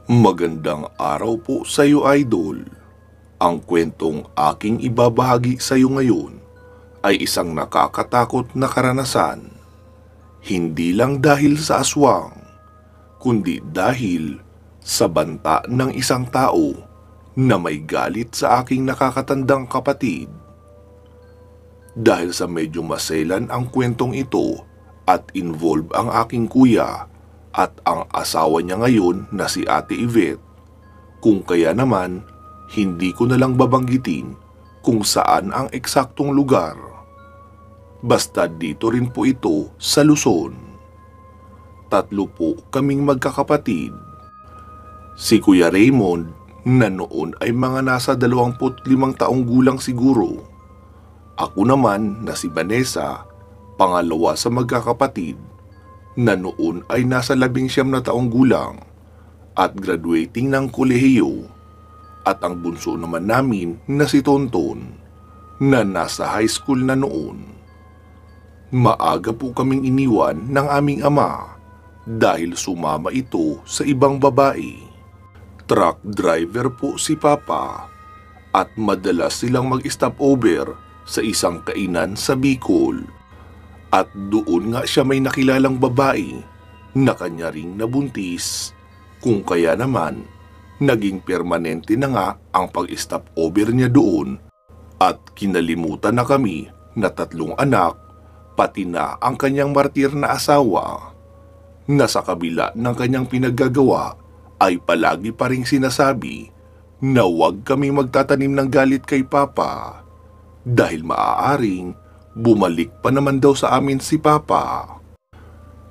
Magandang araw po sa iyo, Idol. Ang kwentong aking ibabahagi sa iyo ngayon ay isang nakakatakot na karanasan. Hindi lang dahil sa aswang, kundi dahil sa banta ng isang tao na may galit sa aking nakakatandang kapatid. Dahil sa medyo maselan ang kwentong ito at involve ang aking kuya at ang asawa niya ngayon na si Ate Yvette, kung kaya naman hindi ko na lang babanggitin kung saan ang eksaktong lugar. Basta dito rin po ito sa Luzon. 3 po kaming magkakapatid. Si Kuya Raymond na noon ay mga nasa 25 taong gulang siguro. Ako naman na si Vanessa, pangalawa sa magkakapatid, na noon ay nasa 19 na taong gulang at graduating ng kolehiyo, at ang bunso naman namin na si Tonton na nasa high school na noon. Maaga po kaming iniwan ng aming ama dahil sumama ito sa ibang babae. Truck driver po si Papa at madalas silang mag-stop over sa isang kainan sa Bicol. At doon nga siya may nakilalang babae na kanya ring nabuntis, kung kaya naman naging permanente na nga ang pag-stop over niya doon at kinalimutan na kami na 3 anak pati na ang kanyang martir na asawa na sa kabila ng kanyang pinaggagawa ay palagi pa ring sinasabi na huwag kami magtatanim ng galit kay Papa dahil maaaring bumalik pa naman daw sa amin si Papa.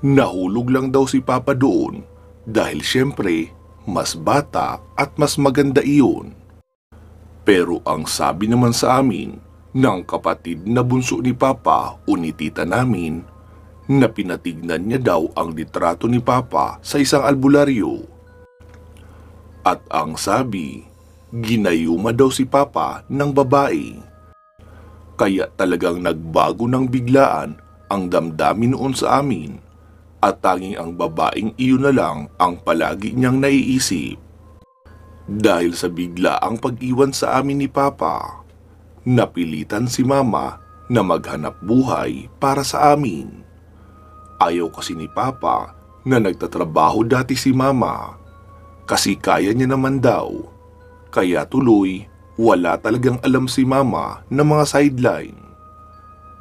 Nahulog lang daw si Papa doon dahil syempre mas bata at mas maganda iyon. Pero ang sabi naman sa amin ng kapatid na bunso ni Papa o ni tita namin na pinatignan niya daw ang litrato ni Papa sa isang albularyo. At ang sabi, ginayuma daw si Papa ng babae. Kaya talagang nagbago ng biglaan ang damdamin noon sa amin at tanging ang babaeng iyon na lang ang palagi niyang naiisip. Dahil sa biglaang pag-iwan sa amin ni Papa, napilitan si Mama na maghanap buhay para sa amin. Ayaw kasi ni Papa na nagtatrabaho dati si Mama kasi kaya niya naman daw, kaya tuloy wala talagang alam si Mama ng mga sideline.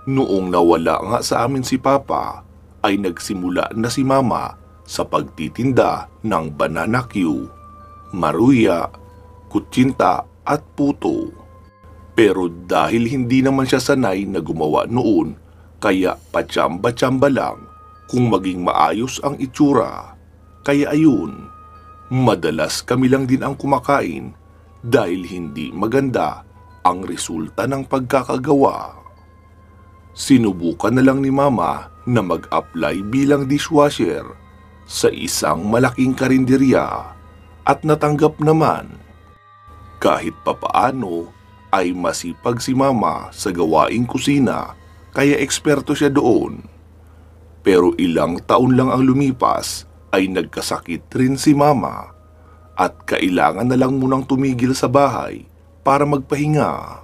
Noong nawala nga sa amin si Papa, ay nagsimula na si Mama sa pagtitinda ng banana Q, maruya, kutsinta at puto. Pero dahil hindi naman siya sanay na gumawa noon, kaya patsamba-tsamba lang kung maging maayos ang itsura. Kaya ayun, madalas kami lang din ang kumakain dahil hindi maganda ang resulta ng pagkakagawa. Sinubukan na lang ni Mama na mag-apply bilang dishwasher sa isang malaking karinderya at natanggap naman. Kahit papaano ay masipag si Mama sa gawaing kusina kaya eksperto siya doon. Pero ilang taon lang ang lumipas ay nagkasakit rin si Mama at kailangan na lang munang tumigil sa bahay para magpahinga.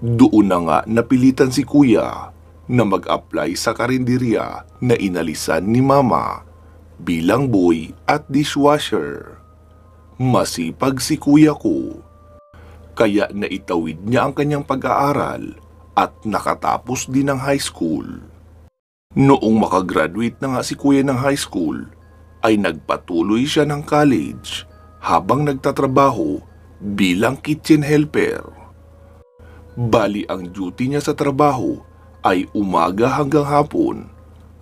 Doon na nga napilitan si Kuya na mag-apply sa karinderya na inalisan ni Mama bilang boy at dishwasher. Masipag si Kuya ko, kaya naitawid niya ang kanyang pag-aaral at nakatapos din ng high school. Noong makagraduate na nga si Kuya ng high school, ay nagpatuloy siya ng college habang nagtatrabaho bilang kitchen helper. Bali ang duty niya sa trabaho ay umaga hanggang hapon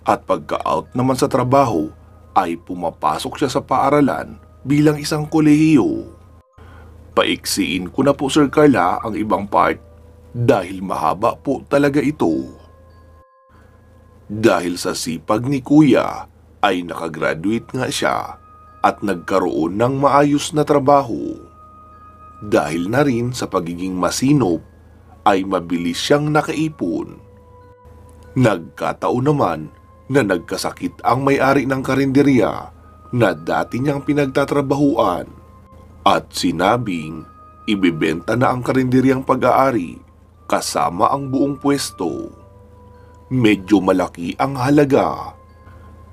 at pagka-out naman sa trabaho ay pumapasok siya sa paaralan bilang isang kolehiyo. Paiksiin ko na po Sir Carla ang ibang part dahil mahaba po talaga ito. Dahil sa sipag ni Kuya ay nakagraduate nga siya at nagkaroon ng maayos na trabaho. Dahil na rin sa pagiging masinop ay mabilis siyang nakaipon. Nagkataon naman na nagkasakit ang may-ari ng karinderya na dati niyang pinagtatrabahuan at sinabing ibebenta na ang karinderyang pag-aari kasama ang buong pwesto. Medyo malaki ang halaga,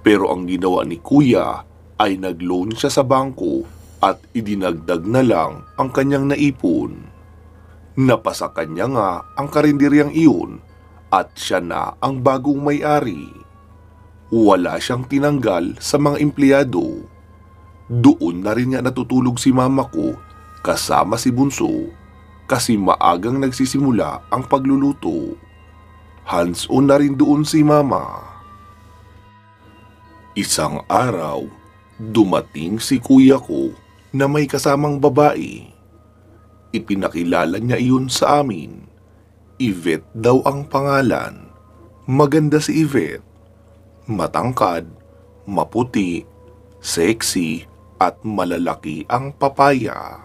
pero ang ginawa ni Kuya ay nag-loan siya sa bangko at idinagdag na lang ang kanyang naipon. Napasa kanya nga ang karinderyang iyon at siya na ang bagong may-ari. Wala siyang tinanggal sa mga empleyado. Doon na rin nga natutulog si mama ko kasama si Bunso kasi maagang nagsisimula ang pagluluto. Hands-on na rin doon si mama. Isang araw, dumating si kuya ko na may kasamang babae. Ipinakilala niya iyon sa amin. Yvette daw ang pangalan. Maganda si Yvette. Matangkad, maputi, sexy at malalaki ang papaya.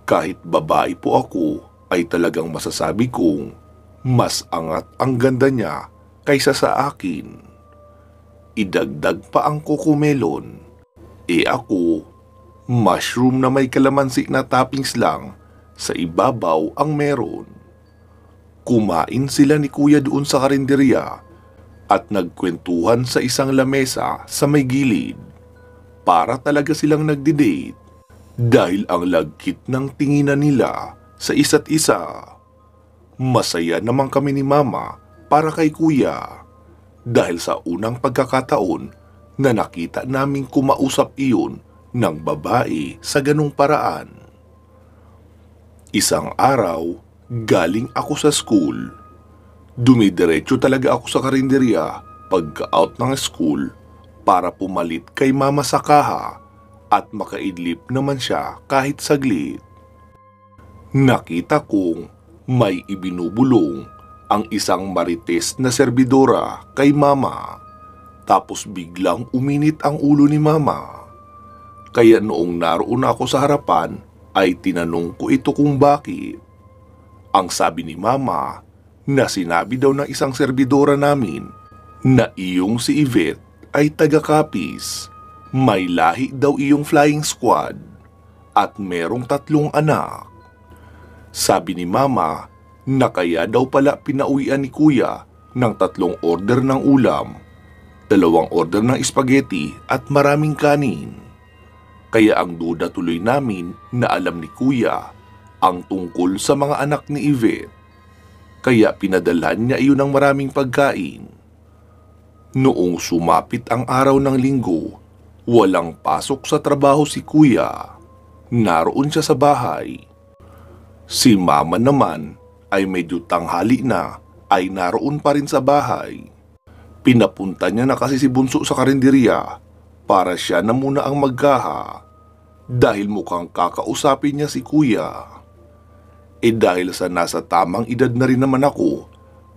Kahit babae po ako ay talagang masasabi kong mas angat ang ganda niya kaysa sa akin. Idagdag pa ang cocomelon. Ako, mushroom na may kalamansi na toppings lang sa ibabaw ang meron. Kumain sila ni Kuya doon sa karinderya at nagkwentuhan sa isang lamesa sa may gilid. Para talaga silang nagdi-date dahil ang lagkit ng tinginan nila sa isa't isa. Masaya naman kami ni Mama para kay Kuya dahil sa unang pagkakataon na nakita naming kumausap iyon ng babae sa ganung paraan. Isang araw, galing ako sa school. Dumidiretso talaga ako sa karinderya pagka-out ng school para pumalit kay Mama sa kaha at makaidlip naman siya kahit saglit. Nakita kong may ibinubulong ang isang marites na serbidora kay Mama. Tapos biglang uminit ang ulo ni Mama. Kaya noong naroon ako sa harapan ay tinanong ko ito kung bakit. Ang sabi ni Mama na sinabi daw ng isang serbidora namin na iyong si Yvette ay taga-Capiz. May lahi daw iyong flying squad at merong 3 anak. Sabi ni Mama na kaya daw pala pinauwian ni Kuya ng 3 order ng ulam, 2 order ng spaghetti at maraming kanin. Kaya ang duda tuloy namin na alam ni Kuya ang tungkol sa mga anak ni Yvette. Kaya pinadalhan niya iyon ng maraming pagkain. Noong sumapit ang araw ng linggo, walang pasok sa trabaho si Kuya. Naroon siya sa bahay. Si Mama naman ay medyo tanghali na ay naroon pa rin sa bahay. Pinapunta niya na kasi si Bunso sa karinderya para siya na muna ang magkaha dahil mukhang kakausapin niya si Kuya. Dahil sa nasa tamang edad na rin naman ako,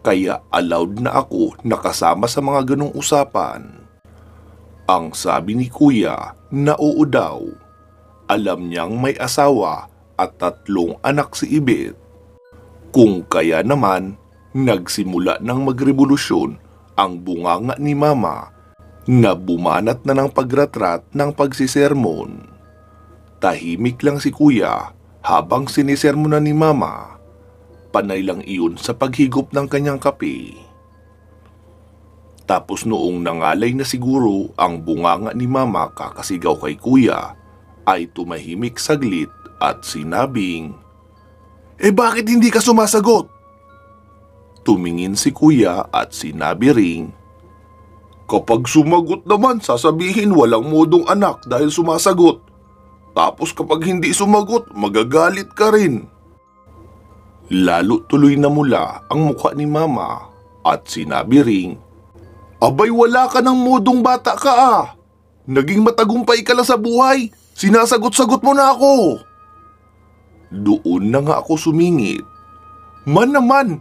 kaya allowed na ako nakasama sa mga ganong usapan. Ang sabi ni Kuya na oo daw. Alam niyang may asawa at 3 anak si Yvette. Kung kaya naman, nagsimula ng magrevolusyon ang bunganga ni Mama na bumanat na ng pagratrat ng pagsisermon. Tahimik lang si Kuya habang sinisermonan ni Mama. Panay lang iyon sa paghigop ng kanyang kape. Tapos noong nangalay na siguro ang bunganga ni Mama kakasigaw kay Kuya, ay tumahimik saglit at sinabing, bakit hindi ka sumasagot? Tumingin si Kuya at sinabi ring, kapag sumagot naman sasabihin walang modong anak dahil sumasagot. Tapos kapag hindi sumagot, magagalit ka rin. Lalo tuloy na mula ang mukha ni Mama at sinabi ring, abay wala ka ng modong bata ka ah. Naging matagumpay ka lang sa buhay. Sinasagot-sagot mo na ako. Doon na nga ako sumingit. Man naman,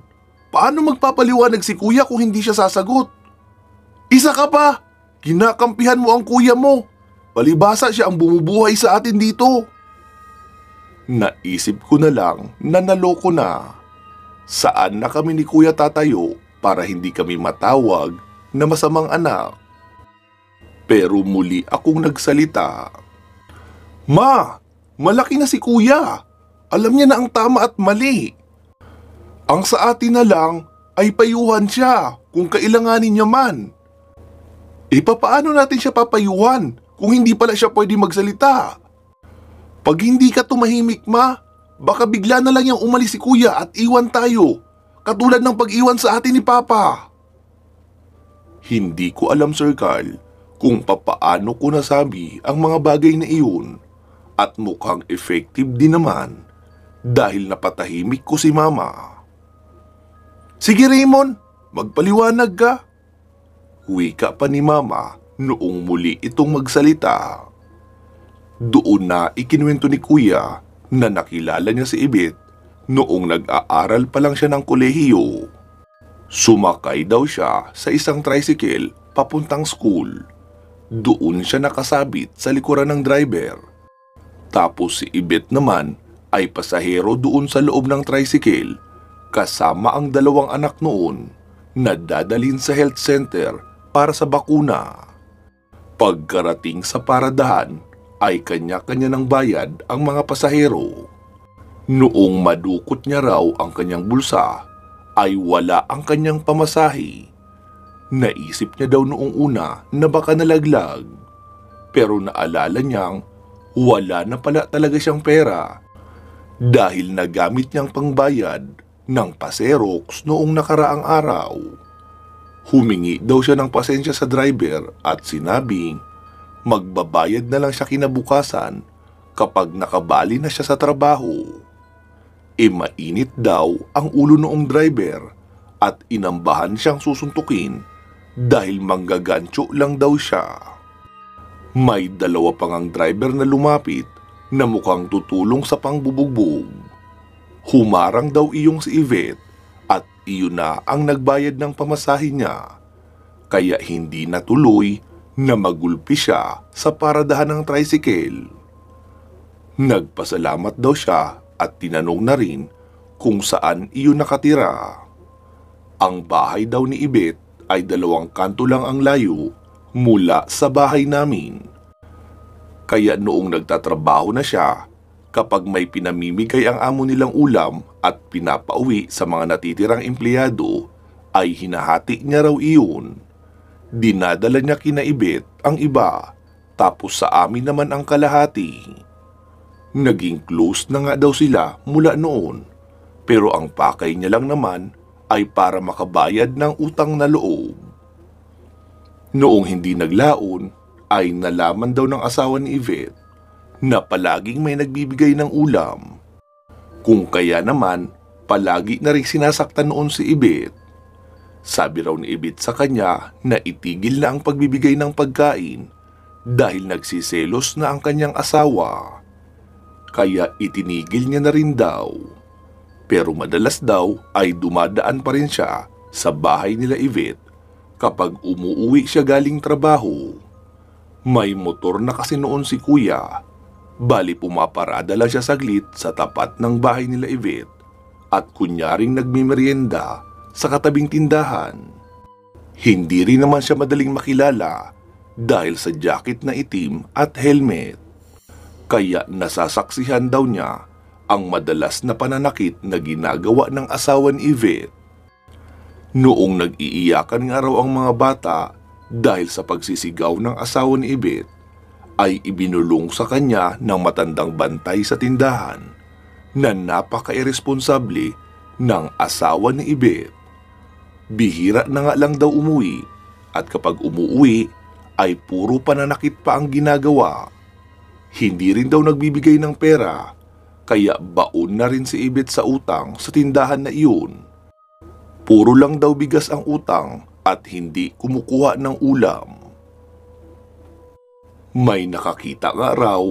paano magpapaliwanag si Kuya kung hindi siya sasagot? Isa ka pa, kinakampihan mo ang kuya mo. Palibhasa siya ang bumubuhay sa atin dito. Naisip ko na lang na naloko na. Saan na kami ni Kuya tatayo para hindi kami matawag na masamang anak? Pero muli akong nagsalita. Ma, malaki na si kuya. Alam niya na ang tama at mali. Ang sa atin na lang ay payuhan siya kung kailanganin niya man. Papaano natin siya papayuhan kung hindi pala siya pwede magsalita? Pag hindi ka tumahimik, ma, baka bigla na lang niyang umalis si kuya at iwan tayo, katulad ng pag-iwan sa atin ni Papa. Hindi ko alam, Sir Carl, kung papaano ko nasabi ang mga bagay na iyon at mukhang effective din naman dahil napatahimik ko si Mama. Sige Raymond, magpaliwanag ka. Wika pa ni Mama noong muli itong magsalita. Doon na ikinuwento ni Kuya na nakilala niya si Ibit noong nag-aaral pa lang siya ng kolehiyo. Sumakay daw siya sa isang tricycle papuntang school. Doon siya nakasabit sa likuran ng driver. Tapos si Ibit naman ay pasahero doon sa loob ng tricycle kasama ang dalawang anak noon na dadalhin sa health center para sa bakuna. Pagkarating sa paradahan ay kanya-kanya ng bayad ang mga pasahero. Noong madukot niya raw ang kanyang bulsa ay wala ang kanyang pamasahe. Naisip niya daw noong una na baka nalaglag. Pero naalala niyang wala na pala talaga siyang pera dahil nagamit niyang pangbayad ng paserox noong nakaraang araw. Humingi daw siya ng pasensya sa driver at sinabing magbabayad na lang siya kinabukasan kapag nakabali na siya sa trabaho. Mainit daw ang ulo noong driver at inambahan siyang susuntukin dahil manggagancho lang daw siya. May dalawa pang ang driver na lumapit na mukhang tutulong sa pangbubugbog. Humarang daw iyong si Yvette at iyon na ang nagbayad ng pamasahe niya. Kaya hindi natuloy na magulpi siya sa paradahan ng tricycle. Nagpasalamat daw siya at tinanong na rin kung saan iyon nakatira. Ang bahay daw ni Ibet ay 2 kanto lang ang layo mula sa bahay namin. Kaya noong nagtatrabaho na siya, kapag may pinamimigay ang amo nilang ulam at pinapauwi sa mga natitirang empleyado, ay hinahati niya raw iyon. Dinadala niya kina Ibet ang iba, tapos sa amin naman ang kalahati. Naging close na nga daw sila mula noon, pero ang pakay niya lang naman ay para makabayad ng utang na loob. Noong hindi naglaon, ay nalaman daw ng asawa ni Yvette na palaging may nagbibigay ng ulam. Kung kaya naman, palagi na rin sinasaktan noon si Ibet. Sabi raw ni Ibet sa kanya na itigil na ang pagbibigay ng pagkain dahil nagsiselos na ang kanyang asawa. Kaya itinigil niya na rin daw. Pero madalas daw ay dumadaan pa rin siya sa bahay nila Yvette kapag umuuwi siya galing trabaho. May motor na kasi noon si Kuya. Bali pumaparada lang siya saglit sa tapat ng bahay nila Yvette at kunyaring nagmimerienda sa katabing tindahan. Hindi rin naman siya madaling makilala dahil sa jacket na itim at helmet. Kaya nasasaksihan daw niya ang madalas na pananakit na ginagawa ng asawa ni Yvette. Noong nag-iiyakan nga raw ang mga bata dahil sa pagsisigaw ng asawa ni Yvette, ay ibinulong sa kanya ng matandang bantay sa tindahan na napaka-irresponsable ng asawa ni Yvette. Bihira na nga lang daw umuwi at kapag umuwi ay puro pananakit pa ang ginagawa. Hindi rin daw nagbibigay ng pera kaya baon na rin si Yvette sa utang sa tindahan na iyon. Puro lang daw bigas ang utang at hindi kumukuha ng ulam. May nakakita nga raw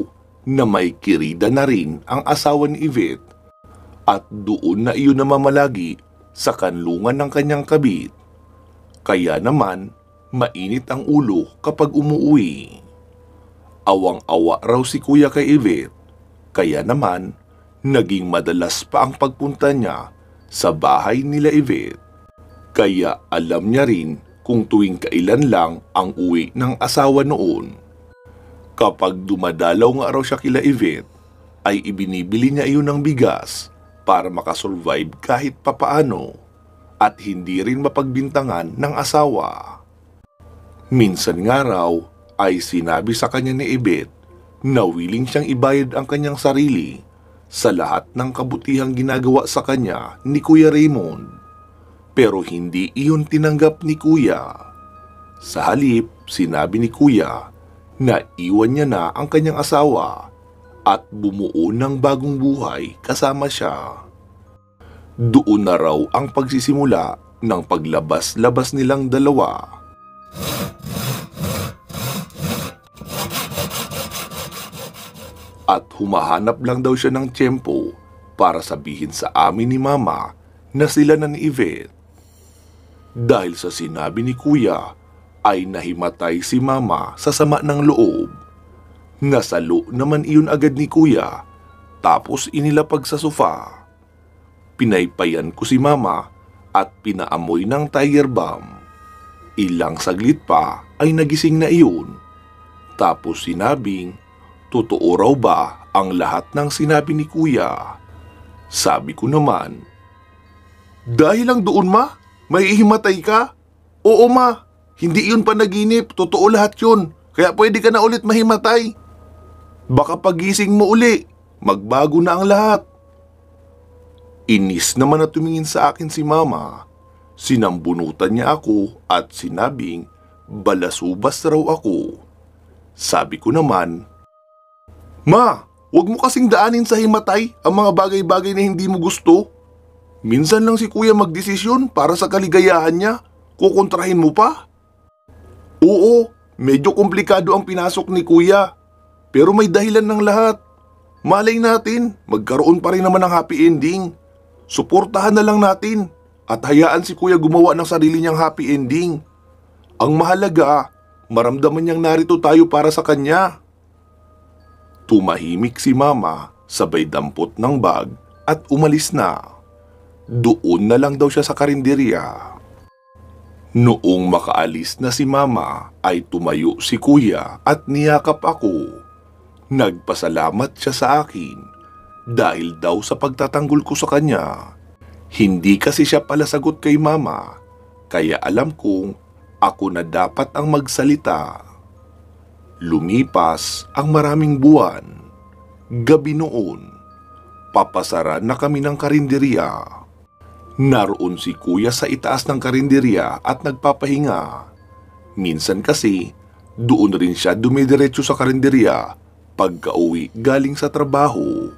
na may kirida na rin ang asawa ni Yvette at doon na iyon namamalagi sa kanlungan ng kanyang kabit. Kaya naman, mainit ang ulo kapag umuwi. Awang-awa raw si Kuya kay Yvette, kaya naman, naging madalas pa ang pagpunta niya sa bahay nila Yvette. Kaya alam niya rin kung tuwing kailan lang ang uwi ng asawa noon. Kapag dumadalaw nga raw siya kila Yvette, ay ibinibili niya iyon ng bigas para makasurvive kahit papaano at hindi rin mapagbintangan ng asawa. Minsan nga raw ay sinabi sa kanya ni Yvette na willing siyang ibayad ang kanyang sarili sa lahat ng kabutihang ginagawa sa kanya ni Kuya Raymond. Pero hindi iyon tinanggap ni Kuya. Sa halip, sinabi ni Kuya na iwan niya na ang kanyang asawa at bumuo ng bagong buhay kasama siya. Doon na raw ang pagsisimula ng paglabas-labas nilang dalawa. At humahanap lang daw siya ng tiyempo para sabihin sa amin ni Mama na sila na ni Yvette. Dahil sa sinabi ni Kuya, ay nahimatay si Mama sa sama ng loob. Nasalo naman iyon agad ni Kuya, tapos inilapag sa sofa. Pinaypayan ko si Mama at pinaamoy ng Tiger Balm. Ilang saglit pa ay nagising na iyon. Tapos sinabing, totoo raw ba ang lahat ng sinabi ni Kuya? Sabi ko naman, dahil lang doon ma, may ihimatay ka? Oo ma, hindi iyon panaginip, totoo lahat yun, kaya pwede ka na ulit mahimatay. Baka pagising mo uli, magbago na ang lahat. Inis naman na tumingin sa akin si Mama. Sinambunutan niya ako at sinabing balasubas raw ako. Sabi ko naman, Ma, huwag mo kasing daanin sa himatay ang mga bagay-bagay na hindi mo gusto. Minsan lang si Kuya magdesisyon para sa kaligayahan niya, kukontrahin mo pa? Oo, medyo komplikado ang pinasok ni Kuya, pero may dahilan ng lahat. Malay natin, magkaroon pa rin naman ng happy ending. Suportahan na lang natin at hayaan si Kuya gumawa ng sarili niyang happy ending. Ang mahalaga, maramdaman niyang narito tayo para sa kanya. Tumahimik si Mama, sabay dampot ng bag at umalis na. Doon na lang daw siya sa karinderya. Noong makaalis na si Mama ay tumayo si Kuya at niyakap ako. Nagpasalamat siya sa akin dahil daw sa pagtatanggol ko sa kanya. Hindi kasi siya pala sagot kay Mama, kaya alam kong ako na dapat ang magsalita. Lumipas ang maraming buwan. Gabi noon, papasara na kami ng karinderya. Naroon si Kuya sa itaas ng karinderya at nagpapahinga. Minsan kasi, doon rin siya dumidiretso sa karinderya pagka-uwi galing sa trabaho.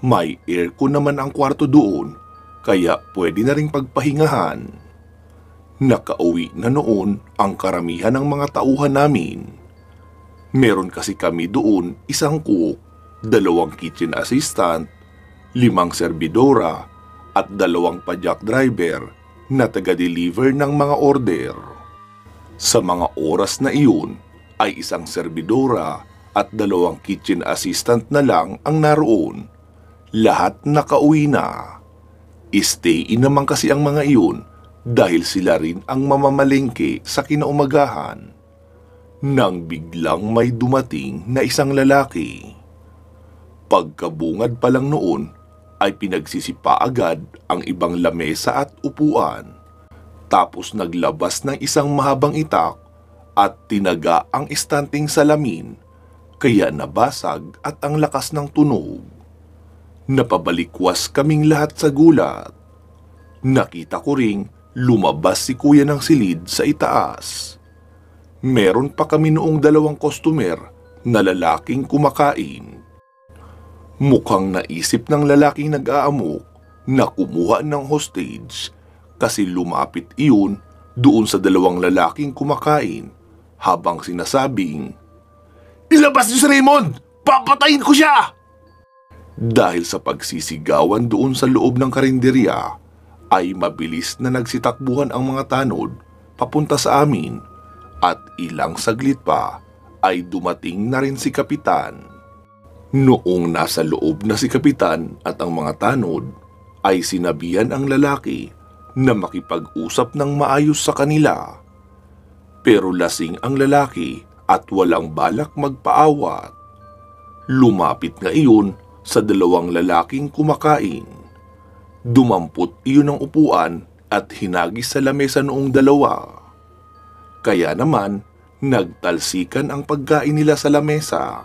May aircon naman ang kwarto doon, kaya pwede na ring pagpahingahan. Nakauwi na noon ang karamihan ng mga tauhan namin. Meron kasi kami doon isang cook, 2 kitchen assistant, 5 serbidora, at 2 padyak driver na taga-deliver ng mga order. Sa mga oras na iyon ay 1 serbidora at 2 kitchen assistant na lang ang naroon. Lahat nakauwi na. Stay-in naman kasi ang mga iyon dahil sila rin ang mamamalengke sa kinaumagahan. Nang biglang may dumating na isang lalaki. Pagkabungad pa lang noon ay pinagsisipa agad ang ibang lamesa at upuan. Tapos naglabas ng isang mahabang itak at tinaga ang istanting salamin, kaya nabasag at ang lakas ng tunog. Napabalikwas kaming lahat sa gulat. Nakita ko ring lumabas si Kuya ng silid sa itaas. Meron pa kami noong 2 customer na lalaking kumakain. Mukhang naisip ng lalaking nag-aamok na kumuha ng hostage kasi lumapit iyon doon sa 2 lalaking kumakain habang sinasabing, "Ilabas niyo si Raymond! Papatayin ko siya!" Dahil sa pagsisigawan doon sa loob ng karinderya, ay mabilis na nagsitakbuhan ang mga tanod papunta sa amin at ilang saglit pa ay dumating na rin si Kapitan. Noong nasa loob na si Kapitan at ang mga tanod, ay sinabihan ang lalaki na makipag-usap ng maayos sa kanila Pero lasing ang lalaki at walang balak magpaawat. Lumapit nga iyon sa dalawang lalaking kumakain. Dumampot iyon ng upuan at hinagis sa lamesa noong dalawa. Kaya naman, nagtalsikan ang pagkain nila sa lamesa.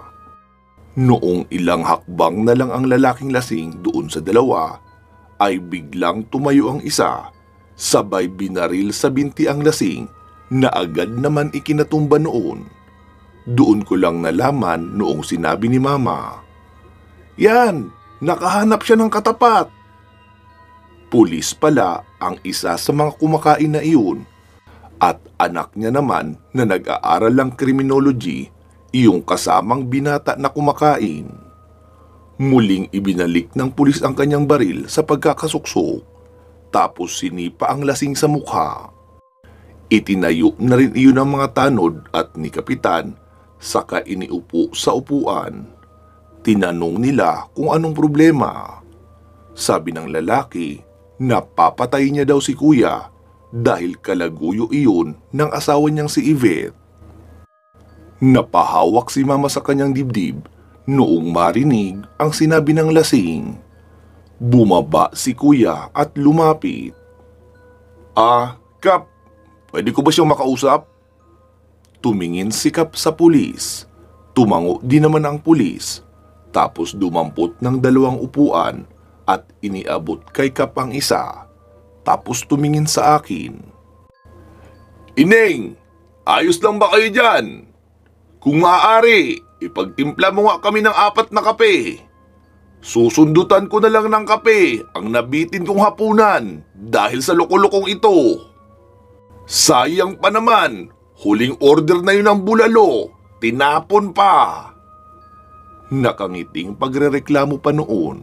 Noong ilang hakbang na lang ang lalaking lasing doon sa dalawa, ay biglang tumayo ang isa, sabay binaril sa binti ang lasing na agad naman ikinatumba noon. Doon ko lang nalaman noong sinabi ni Mama, "Yan, nakahanap siya ng katapat." Pulis pala ang isa sa mga kumakain na iyon at anak niya naman na nag-aaral ng criminology, iyong kasamang binata na kumakain. Muling ibinalik ng pulis ang kanyang baril sa pagkakasuksok, tapos sinipa ang lasing sa mukha. Itinayo na rin iyon ng mga tanod at ni Kapitan, saka iniupo sa upuan. Tinanong nila kung anong problema. Sabi ng lalaki, napapatay niya daw si Kuya dahil kalaguyo iyon ng asawa niyang si Yvette. Napahawak si Mama sa kanyang dibdib noong marinig ang sinabi ng lasing. Bumaba si Kuya at lumapit. Kap, pwede ko ba siyang makausap?" Tumingin si Kap sa pulis. Tumango din naman ang pulis. Tapos dumampot ng dalawang upuan at iniabot kay Kap ang isa. Tapos tumingin sa akin. "Ineng, ayos lang ba kayo dyan? Kung maaari, ipagtimpla mo nga kami ng 4 na kape. Susundutan ko na lang ng kape ang nabitin kong hapunan dahil sa loko-lokong ito. Sayang pa naman, huling order na yun ng bulalo, tinapon pa." Nakangiting pagrereklamo pa noon.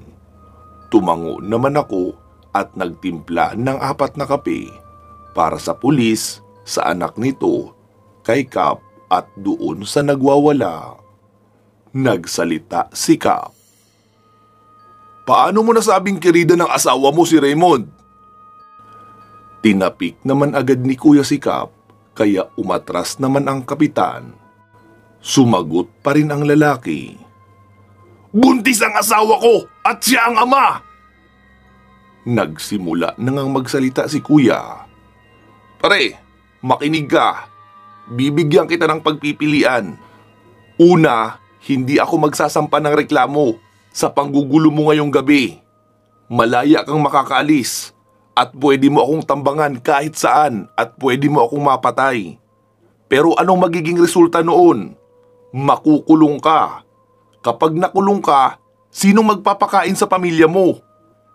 Tumango naman ako at nagtimpla ng 4 na kape para sa pulis, sa anak nito, kay Kap at doon sa nagwawala. Nagsalita si Kap. "Paano mo nasabing kirida ng asawa mo si Raymond?" Tinapik naman agad ni Kuya si Kap, kaya umatras naman ang kapitan. Sumagot pa rin ang lalaki. "Buntis ang asawa ko at siya ang ama!" Nagsimula na ngang magsalita si Kuya. "Pare, makinig ka. Bibigyan kita ng pagpipilian. Una, hindi ako magsasampa ng reklamo sa panggugulo mo ngayong gabi. Malaya kang makakaalis at pwede mo akong tambangan kahit saan at pwede mo akong mapatay. Pero anong magiging resulta noon? Makukulong ka. Kapag nakulong ka, sinong magpapakain sa pamilya mo?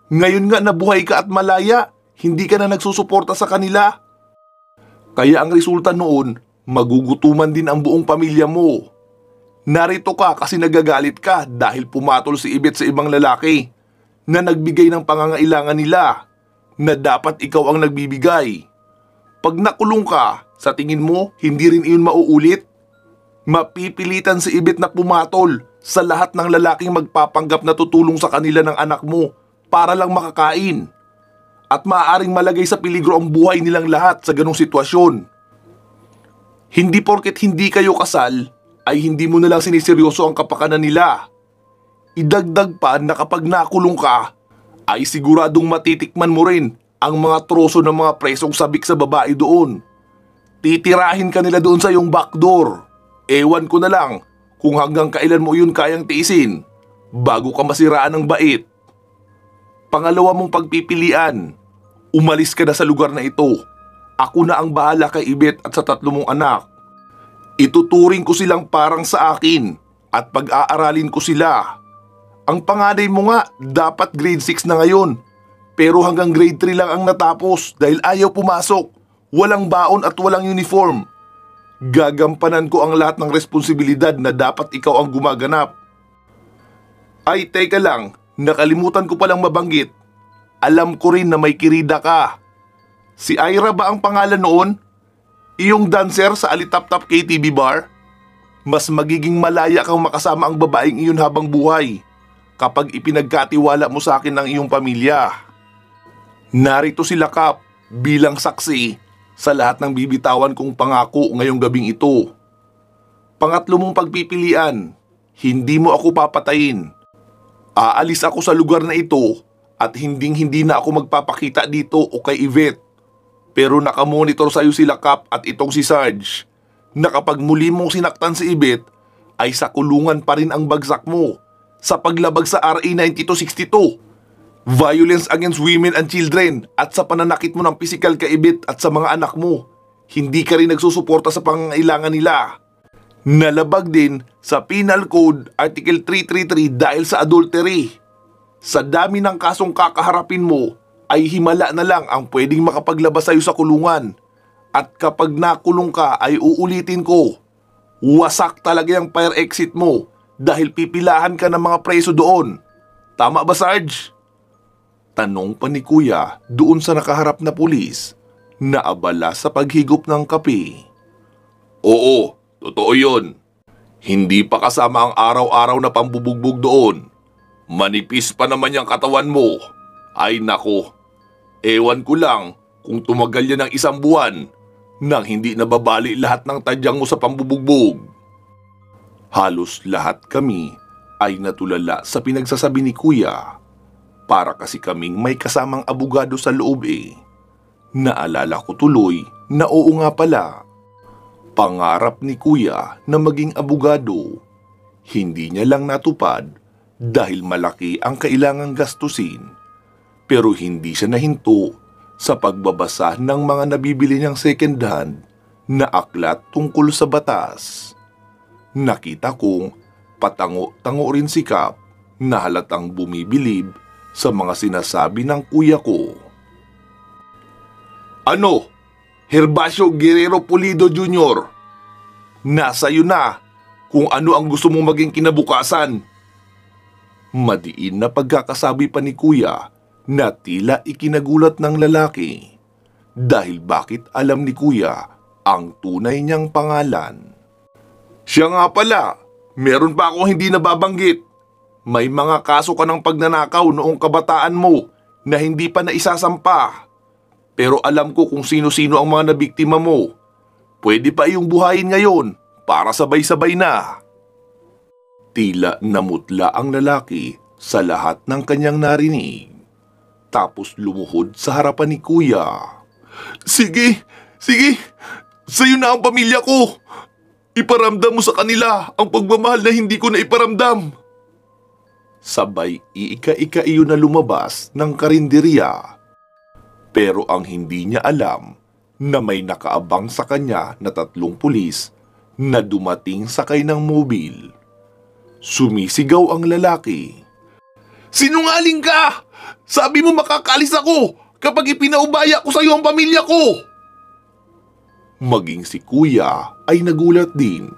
Ngayon nga nabuhay ka at malaya, hindi ka na nagsusuporta sa kanila. Kaya ang resulta noon, magugutuman din ang buong pamilya mo. Narito ka kasi nagagalit ka dahil pumatol si Yvette sa ibang lalaki na nagbigay ng pangangailangan nila na dapat ikaw ang nagbibigay. Pag nakulong ka, sa tingin mo hindi rin iyon mauulit? Mapipilitan si Yvette na pumatol sa lahat ng lalaking magpapanggap na tutulong sa kanila ng anak mo para lang makakain. At maaaring malagay sa peligro ang buhay nilang lahat sa ganong sitwasyon. Hindi porket hindi kayo kasal, ay hindi mo nalang siniseryoso ang kapakanan nila. Idagdag pa na kapag nakulong ka, ay siguradong matitikman mo rin ang mga troso ng mga presong sabik sa babae doon. Titirahin ka nila doon sa iyong backdoor. Ewan ko na lang kung hanggang kailan mo yun kayang tiisin bago ka masiraan ng bait. Pangalawa mong pagpipilian, umalis ka na sa lugar na ito. Ako na ang bahala kay Yvette at sa 3 mong anak. Ituturing ko silang parang sa akin at pag-aaralin ko sila. Ang panganay mo nga, dapat grade 6 na ngayon. Pero hanggang grade 3 lang ang natapos dahil ayaw pumasok. Walang baon at walang uniform. Gagampanan ko ang lahat ng responsibilidad na dapat ikaw ang gumaganap. Ay, teka lang, nakalimutan ko palang mabanggit. Alam ko rin na may kirida ka. Si Ira ba ang pangalan noon? Iyong dancer sa Alitap-Tap KTV bar? Mas magiging malaya kang makasama ang babaeng iyon habang buhay kapag ipinagkatiwala mo sa akin ng iyong pamilya. Narito sila Kap bilang saksi sa lahat ng bibitawan kong pangako ngayong gabing ito. Pangatlo mong pagpipilian, hindi mo ako papatayin. Aalis ako sa lugar na ito at hindi na ako magpapakita dito o kay Yvette. Pero nakamonitor sa'yo sila Kap at itong si Sarge na kapag muli mong sinaktan si Yvette ay sa kulungan pa rin ang bagsak mo sa paglabag sa RA 9262, Violence Against Women and Children at sa pananakit mo ng pisikal kay Yvette at sa mga anak mo. Hindi ka rin nagsusuporta sa pangangailangan nila. Nalabag din sa Penal Code Article 333 dahil sa adultery. Sa dami ng kasong kakaharapin mo, ay himala na lang ang pwedeng makapaglabas sa'yo sa kulungan. At kapag nakulong ka ay uulitin ko, wasak talaga yung fire exit mo dahil pipilahan ka ng mga preso doon. Tama ba, Sarge? Tanong pa ni Kuya doon sa nakaharap na pulis na abala sa paghigop ng kape. Oo, totoo yun. Hindi pa kasama ang araw-araw na pambubugbog doon. Manipis pa naman yung katawan mo. Ay nako, ewan ko lang kung tumagal yan ng 1 buwan nang hindi nababali lahat ng tadyang mo sa pambubugbog. Halos lahat kami ay natulala sa pinagsasabi ni Kuya. Para kasi kaming may kasamang abogado sa loob eh. Naalala ko tuloy na oo nga pala. Pangarap ni Kuya na maging abogado. Hindi niya lang natupad dahil malaki ang kailangang gastusin. Pero hindi siya nahinto sa pagbabasa ng mga nabibili niyang second hand na aklat tungkol sa batas. Nakita kong patango-tango rin si Kap na halatang bumibilib sa mga sinasabi ng kuya ko. Ano? Herbacio Guerrero Pulido Jr. Nasa iyo na kung ano ang gusto mong maging kinabukasan. Madiin na pagkakasabi pa ni Kuya na tila ikinagulat ng lalaki dahil bakit alam ni Kuya ang tunay niyang pangalan. Siya nga pala, meron pa akong hindi nababanggit. May mga kaso ka ng pagnanakaw noong kabataan mo na hindi pa naisasampa. Pero alam ko kung sino-sino ang mga nabiktima mo. Pwede pa iyong buhayin ngayon para sabay-sabay na. Tila namutla ang lalaki sa lahat ng kanyang narinig. Tapos lumuhod sa harapan ni Kuya. Sige, sa'yo na ang pamilya ko. Iparamdam mo sa kanila ang pagmamahal na hindi ko na iparamdam. Sabay iika-ika iyon na lumabas ng karinderya. Pero ang hindi niya alam na may nakaabang sa kanya na 3 pulis na dumating sakay ng mobil. Sumisigaw ang lalaki. Sinungaling ka! Sabi mo makakalis ako kapag ipinaubaya ko sa iyo ang pamilya ko! Maging si Kuya ay nagulat din.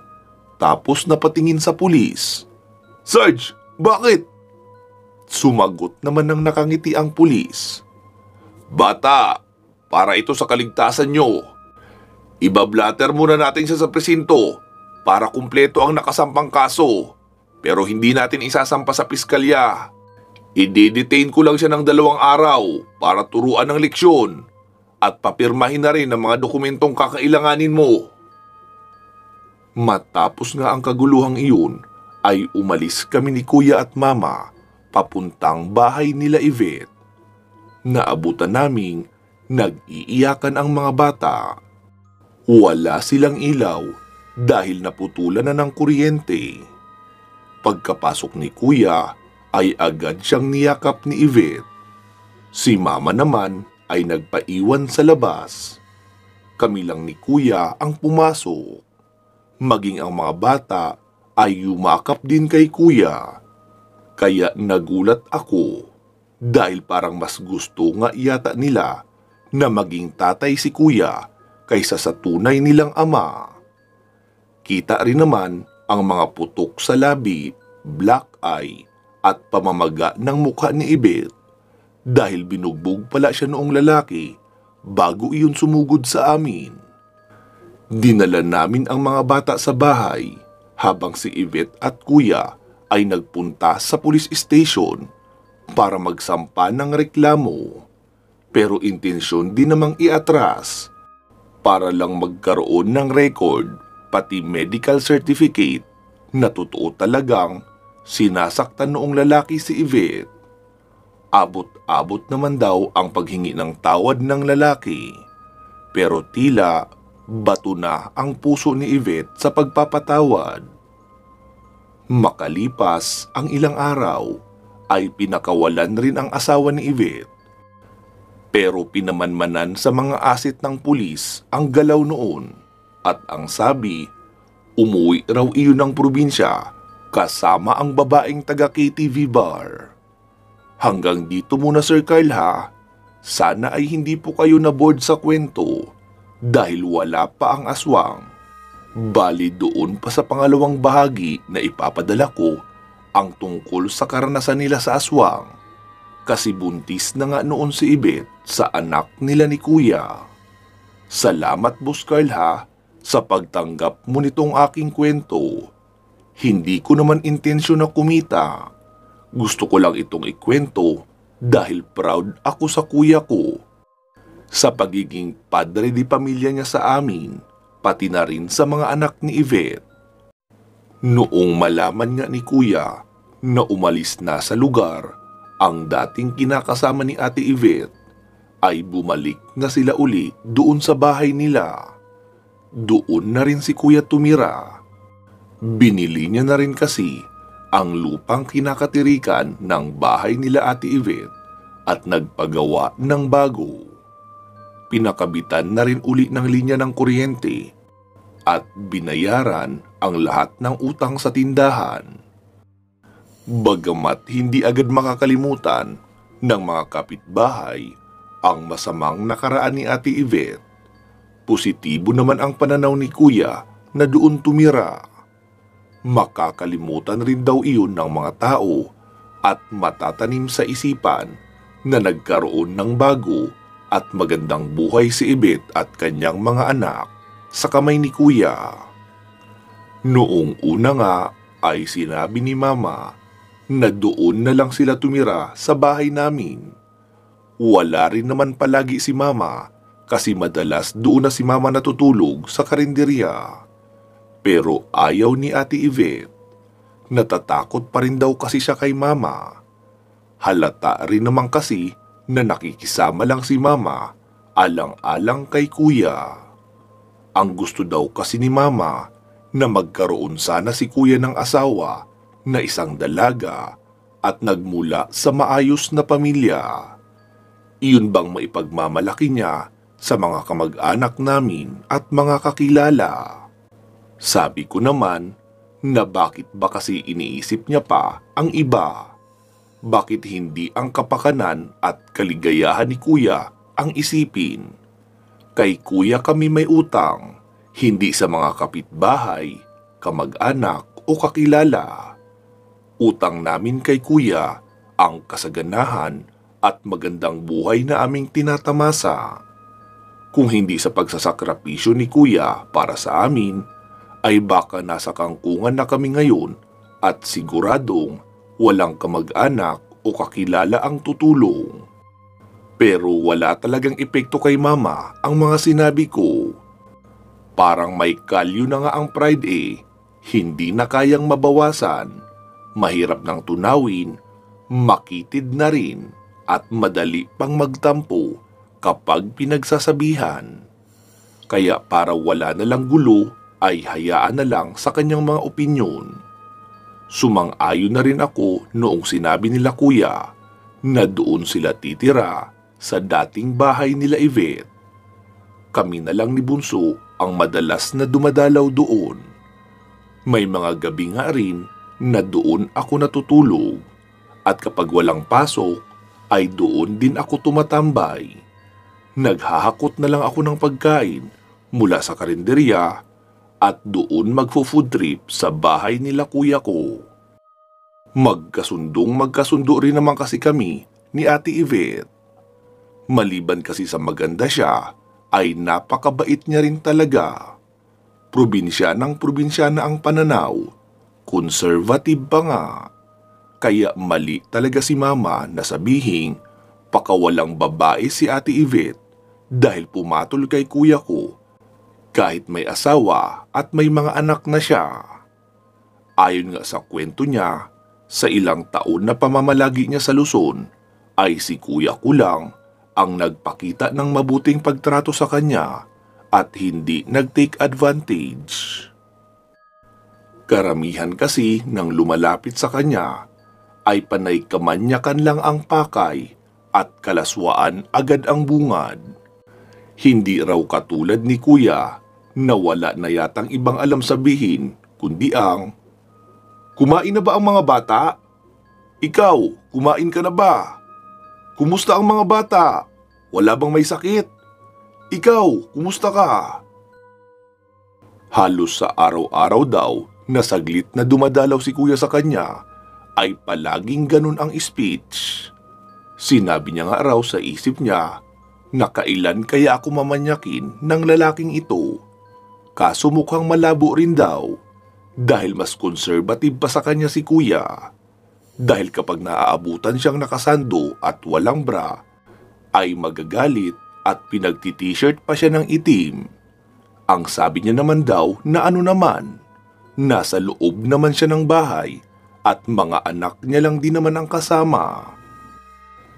Tapos napatingin sa pulis. Sarge, bakit? Sumagot naman ng nakangiti ang pulis. Bata, para ito sa kaligtasan nyo. Ibablatter muna natin siya sa presinto para kumpleto ang nakasampang kaso. Pero hindi natin isasampa sa piskalya. I-detain ko lang siya ng 2 araw para turuan ng leksyon at papirmahin na rin ang mga dokumentong kakailanganin mo. Matapos nga ang kaguluhang iyon, ay umalis kami ni Kuya at Mama papuntang bahay nila Yvette. Naabutan naming nag-iiyakan ang mga bata. Wala silang ilaw dahil naputulan na ng kuryente. Pagkapasok ni Kuya ay agad siyang niyakap ni Yvette. Si Mama naman ay nagpaiwan sa labas. Kami lang ni Kuya ang pumasok. Maging ang mga bata ay yumakap din kay Kuya. Kaya nagulat ako dahil parang mas gusto nga yata nila na maging tatay si Kuya kaysa sa tunay nilang ama. Kita rin naman ang mga putok sa labi, black eye at pamamaga ng mukha ni Yvette dahil binugbog pala siya noong lalaki bago iyon sumugod sa amin. Dinala namin ang mga bata sa bahay habang si Yvette at Kuya ay nagpunta sa police station para magsampa ng reklamo. Pero intensyon din namang iatras. para lang magkaroon ng record pati medical certificate na totoo talagang sinasaktan noong lalaki si Yvette. Abot-abot naman daw ang paghingi ng tawad ng lalaki, pero tila bato na ang puso ni Yvette sa pagpapatawad. Makalipas ang ilang araw ay pinakawalan rin ang asawa ni Yvette. Pero pinamanmanan sa mga asit ng pulis ang galaw noon at ang sabi, umuwi raw iyon ng probinsya kasama ang babaeng taga KTV bar. Hanggang dito muna Sir Carl ha, sana ay hindi po kayo na-bored sa kwento dahil wala pa ang aswang. Bali doon pa sa pangalawang bahagi na ipapadala ko ang tungkol sa karanasan nila sa aswang. Kasi buntis na nga noon si Yvette sa anak nila ni Kuya. Salamat Boss Carl ha sa pagtanggap mo nitong aking kwento. Hindi ko naman intensyon na kumita. Gusto ko lang itong ikwento dahil proud ako sa kuya ko. Sa pagiging padre di pamilya niya sa amin, pati na rin sa mga anak ni Yvette. Noong malaman nga ni Kuya na umalis na sa lugar ang dating kinakasama ni Ate Yvette, ay bumalik na sila uli doon sa bahay nila. Doon na rin si Kuya tumira. Binili niya na rin kasi ang lupang kinakatirikan ng bahay nila Ate Yvette at nagpagawa ng bago. Pinakabitan na rin uli ng linya ng kuryente at binayaran ang lahat ng utang sa tindahan. Bagamat hindi agad makakalimutan ng mga kapitbahay ang masamang nakaraan ni Ate Yvette, positibo naman ang pananaw ni Kuya na doon tumira. Makakalimutan rin daw iyon ng mga tao at matatanim sa isipan na nagkaroon ng bago at magandang buhay si Yvette at kanyang mga anak sa kamay ni Kuya. Noong una nga ay sinabi ni Mama na doon na lang sila tumira sa bahay namin. Wala rin naman palagi si Mama kasi madalas doon na si Mama natutulog sa karinderya. Pero ayaw ni Ate Yvette. Natatakot pa rin daw kasi siya kay Mama. Halata rin naman kasi na nakikisama lang si Mama alang-alang kay Kuya. Ang gusto daw kasi ni Mama na magkaroon sana si Kuya ng asawa na isang dalaga at nagmula sa maayos na pamilya. Iyon bang maipagmamalaki niya sa mga kamag-anak namin at mga kakilala? Sabi ko naman na bakit ba kasi iniisip niya pa ang iba? Bakit hindi ang kapakanan at kaligayahan ni Kuya ang isipin? Kay Kuya kami may utang, hindi sa mga kapitbahay, kamag-anak o kakilala. Utang namin kay Kuya ang kasaganahan at magandang buhay na aming tinatamasa. Kung hindi sa pagsasakripisyo ni Kuya para sa amin, ay baka nasa kangkungan na kami ngayon at siguradong walang kamag-anak o kakilala ang tutulong. Pero wala talagang epekto kay Mama ang mga sinabi ko. Parang may kalyo na nga ang pride hindi na kayang mabawasan, mahirap nang tunawin, makitid na rin at madali pang magtampo kapag pinagsasabihan. Kaya para wala na lang gulo ay hayaan na lang sa kanyang mga opinyon. Sumang-ayon na rin ako noong sinabi nila Kuya na doon sila titira sa dating bahay nila Yvette. Kami na lang ni Bunso ang madalas na dumadalaw doon. May mga gabi nga rin na doon ako natutulog at kapag walang pasok ay doon din ako tumatambay. Naghahakot na lang ako ng pagkain mula sa karinderya at doon magfo-food trip sa bahay nila Kuya ko. Magkasundo rin naman kasi kami ni Ate Yvette. Maliban kasi sa maganda siya, ay napakabait niya rin talaga. Probinsya na ang pananaw, conservative pa nga. Kaya mali talaga si Mama na sabihing pakawalang babae si Ate Yvette dahil pumatol kay Kuya ko kahit may asawa at may mga anak na siya. Ayon nga sa kwento niya, sa ilang taon na pamamalagi niya sa Luzon, ay si kuya ko lang ang nagpakita ng mabuting pagtrato sa kanya at hindi nag-take advantage. Karamihan kasi ng lumalapit sa kanya ay panay kamanyakan lang ang pakay at kalaswaan agad ang bungad. Hindi raw katulad ni kuya na wala na yatang ibang alam sabihin kundi ang, "Kumain na ba ang mga bata? Ikaw, kumain ka na ba? Kumusta ang mga bata? Wala bang may sakit? Ikaw, kumusta ka?" Halos sa araw-araw daw na saglit na dumadalaw si kuya sa kanya ay palaging ganun ang speech. Sinabi niya nga raw sa isip niya na kailan kaya ako mamanyakin ng lalaking ito. Kaso mukhang malabo rin daw dahil mas conservative pa sa kanya si kuya. Dahil kapag naaabutan siyang nakasando at walang bra, ay magagalit at pinagti-t-shirt pa siya ng itim. Ang sabi niya naman daw na ano naman, nasa loob naman siya ng bahay at mga anak niya lang din naman ang kasama.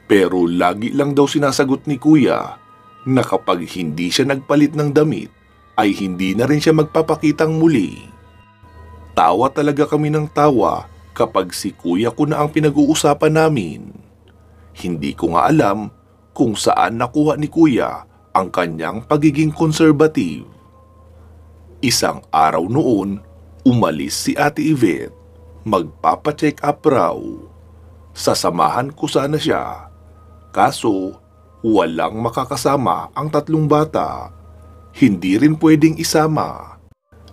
Pero lagi lang daw sinasagot ni kuya na kapag hindi siya nagpalit ng damit ay hindi na rin siya magpapakitang muli. Tawa talaga kami ng tawa kapag si kuya ko na ang pinag-uusapan namin. Hindi ko nga alam kung saan nakuha ni kuya ang kanyang pagiging conservative. Isang araw noon, umalis si Ate Yvette. Magpapa-check up raw. Sasamahan ko sana siya. Kaso, walang makakasama ang tatlong bata. Hindi rin pwedeng isama.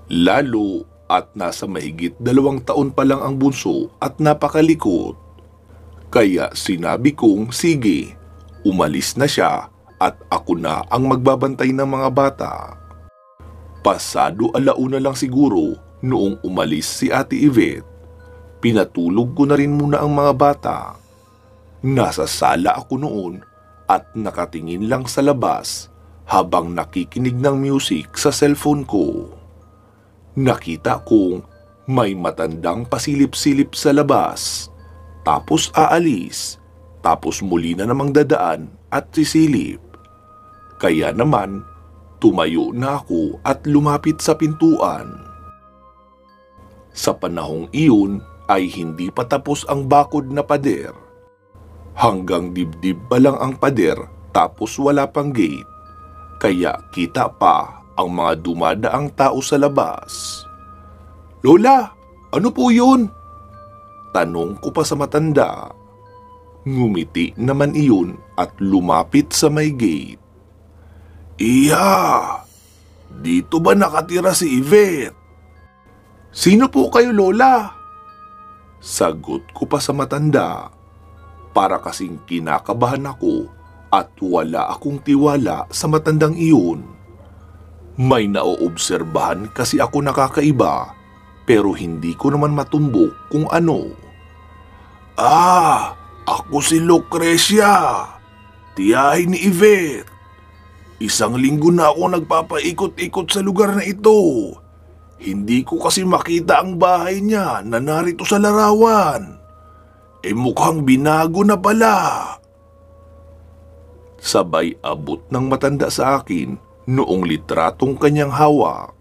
Lalo at nasa mahigit 2 taon pa lang ang bunso at napakalikot. Kaya sinabi kong sige, umalis na siya at ako na ang magbabantay ng mga bata. Pasado 1:00 lang siguro noong umalis si Ate Yvette. Pinatulog ko na rin muna ang mga bata. Nasa sala ako noon at nakatingin lang sa labas habang nakikinig ng music sa cellphone ko. Nakita kong may matandang pasilip-silip sa labas, tapos aalis, tapos muli na namang dadaan at sisilip. Kaya naman, tumayo na ako at lumapit sa pintuan. Sa panahong iyon ay hindi pa tapos ang bakod na pader. Hanggang dibdib pa lang ang pader tapos wala pang gate. Kaya kita pa ang mga dumadaang tao sa labas. "Lola, ano po yun?" Tanong ko pa sa matanda. Ngumiti naman iyon at lumapit sa may gate. "Iya, dito ba nakatira si Yvette?" "Sino po kayo, Lola?" Sagot ko pa sa matanda. Para kasing kinakabahan ako at wala akong tiwala sa matandang iyon. May naoobserbahan kasi ako nakakaiba pero hindi ko naman matumbok kung ano. Ako si Lucrecia, tiyahin ni Yvette. 1 linggo na ako nagpapaikot-ikot sa lugar na ito. Hindi ko kasi makita ang bahay niya na narito sa larawan. Mukhang binago na pala. Sabay abot ng matanda sa akin noong litratong kanyang hawak.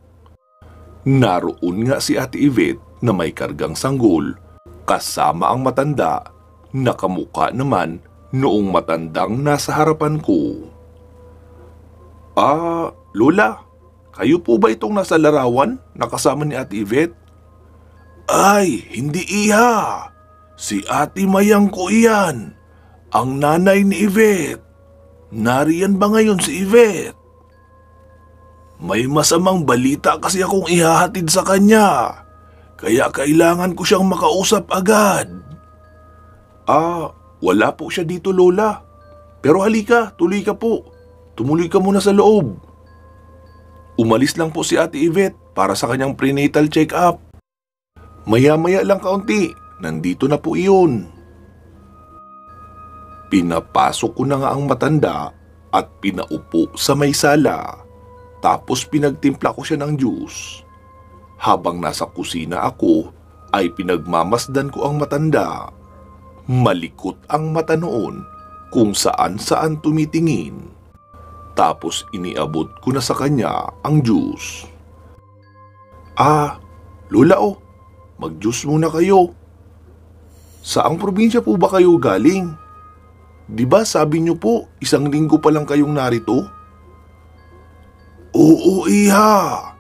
Naroon nga si Ate Yvette na may kargang sanggol, kasama ang matanda, nakamuka naman noong matandang nasa harapan ko. Lola, kayo po ba itong nasa larawan na kasama ni Ate Yvette?" "Ay, hindi iha. Si Ate Mayang ko iyan, ang nanay ni Yvette. Nariyan ba ngayon si Yvette? May masamang balita kasi akong ihahatid sa kanya, kaya kailangan ko siyang makausap agad." Wala po siya dito, Lola. Pero halika, tuloy ka po. Tumuloy ka muna sa loob. Umalis lang po si Ate Yvette para sa kanyang prenatal check-up. Maya-maya lang kaunti, nandito na po iyon. Pinapasok ko na nga ang matanda at pinaupo sa may sala. Tapos pinagtimpla ko siya ng juice. Habang nasa kusina ako, ay pinagmamasdan ko ang matanda. Malikot ang mata noon kung saan-saan tumitingin. Tapos iniabot ko na sa kanya ang juice. Lola mag-juice muna kayo. Saang probinsya po ba kayo galing? Di ba sabi niyo po, 1 linggo pa lang kayong narito? Oo, iha.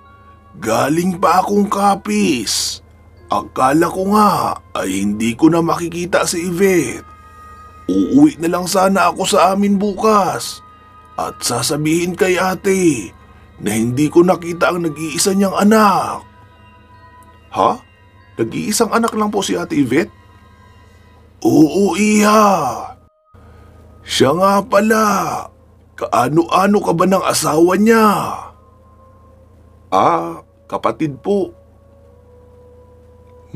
Galing pa akong Capiz. Akala ko nga ay hindi ko na makikita si Yvette. Uuwi na lang sana ako sa amin bukas at sasabihin kay ate na hindi ko nakita ang nag-iisa niyang anak. Ha? Nag-iisang anak lang po si ate Yvette? Oo, iha. Siya nga pala. Kaano-ano ka ba ng asawa niya? Kapatid po.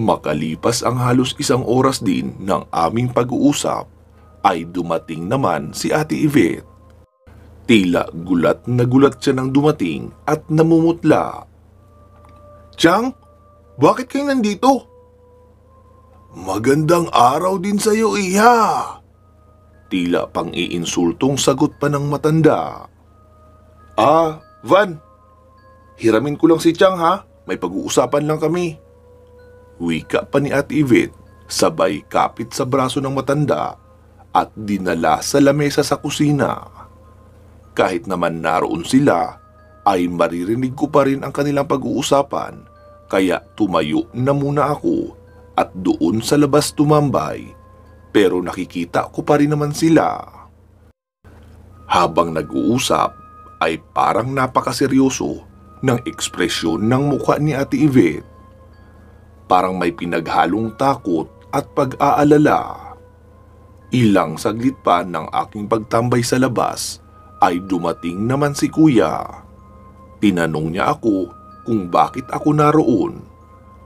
Makalipas ang halos 1 oras din ng aming pag-uusap, ay dumating naman si ate Yvette. Tila gulat na gulat siya nang dumating at namumutla. Chang, bakit kayo nandito? Magandang araw din sa'yo, iha. Tila pang iinsultong sagot pa ng matanda. Van, hiramin ko lang si Chang ha, may pag-uusapan lang kami. Wika pa ni ate Yvette, sabay kapit sa braso ng matanda at dinala sa lamesa sa kusina. Kahit naman naroon sila, ay maririnig ko pa rin ang kanilang pag-uusapan, kaya tumayo na muna ako at doon sa labas tumambay, pero nakikita ko pa rin naman sila. Habang nag-uusap, ay parang napakaseryoso ng ekspresyon ng mukha ni ate Yvette. Parang may pinaghalong takot at pag-aalala. Ilang saglit pa ng aking pagtambay sa labas, ay dumating naman si kuya. Tinanong niya ako kung bakit ako naroon.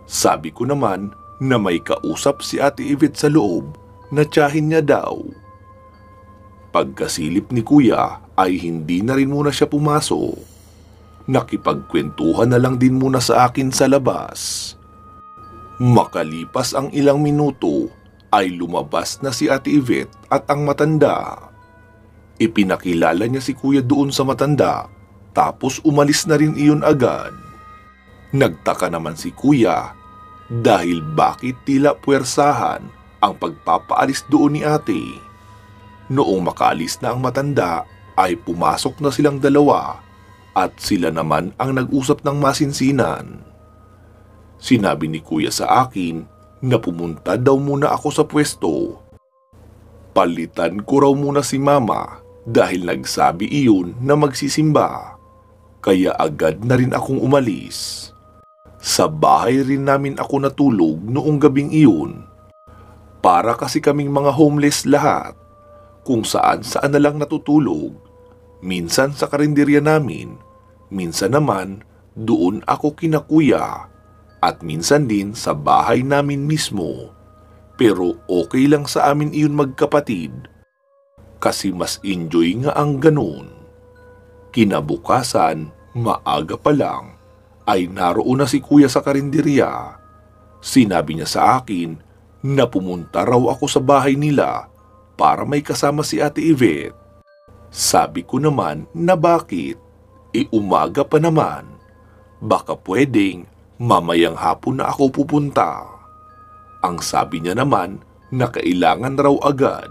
Sabi ko naman na may kausap si ate Yvette sa loob na tiyahin niya daw. Pagkasilip ni kuya ay hindi na rin muna siya pumasok. Nakipagkwentuhan na lang din muna sa akin sa labas. Makalipas ang ilang minuto ay lumabas na si ate Yvette at ang matanda. Ipinakilala niya si kuya doon sa matanda, tapos umalis na rin iyon agad. Nagtaka naman si kuya dahil bakit tila puwersahan ang pagpapaalis doon ni ate. Noong makaalis na ang matanda ay pumasok na silang dalawa at sila naman ang nag-usap ng masinsinan. Sinabi ni kuya sa akin na pumunta daw muna ako sa pwesto. Palitan ko raw muna si mama dahil nagsabi iyon na magsisimba, kaya agad na rin akong umalis. Sa bahay rin namin ako natulog noong gabing iyon. Para kasi kaming mga homeless lahat, kung saan-saan na lang natutulog. Minsan sa karinderya namin, minsan naman doon ako kina kuya, at minsan din sa bahay namin mismo. Pero okay lang sa amin iyon magkapatid, kasi mas enjoy nga ang ganun. Kinabukasan, maaga pa lang, ay naroon na si kuya sa karinderya. Sinabi niya sa akin na pumunta raw ako sa bahay nila para may kasama si ate Yvette. Sabi ko naman na bakit? Umaga pa naman. Baka pwedeng mamayang hapon na ako pupunta. Ang sabi niya naman na kailangan raw agad.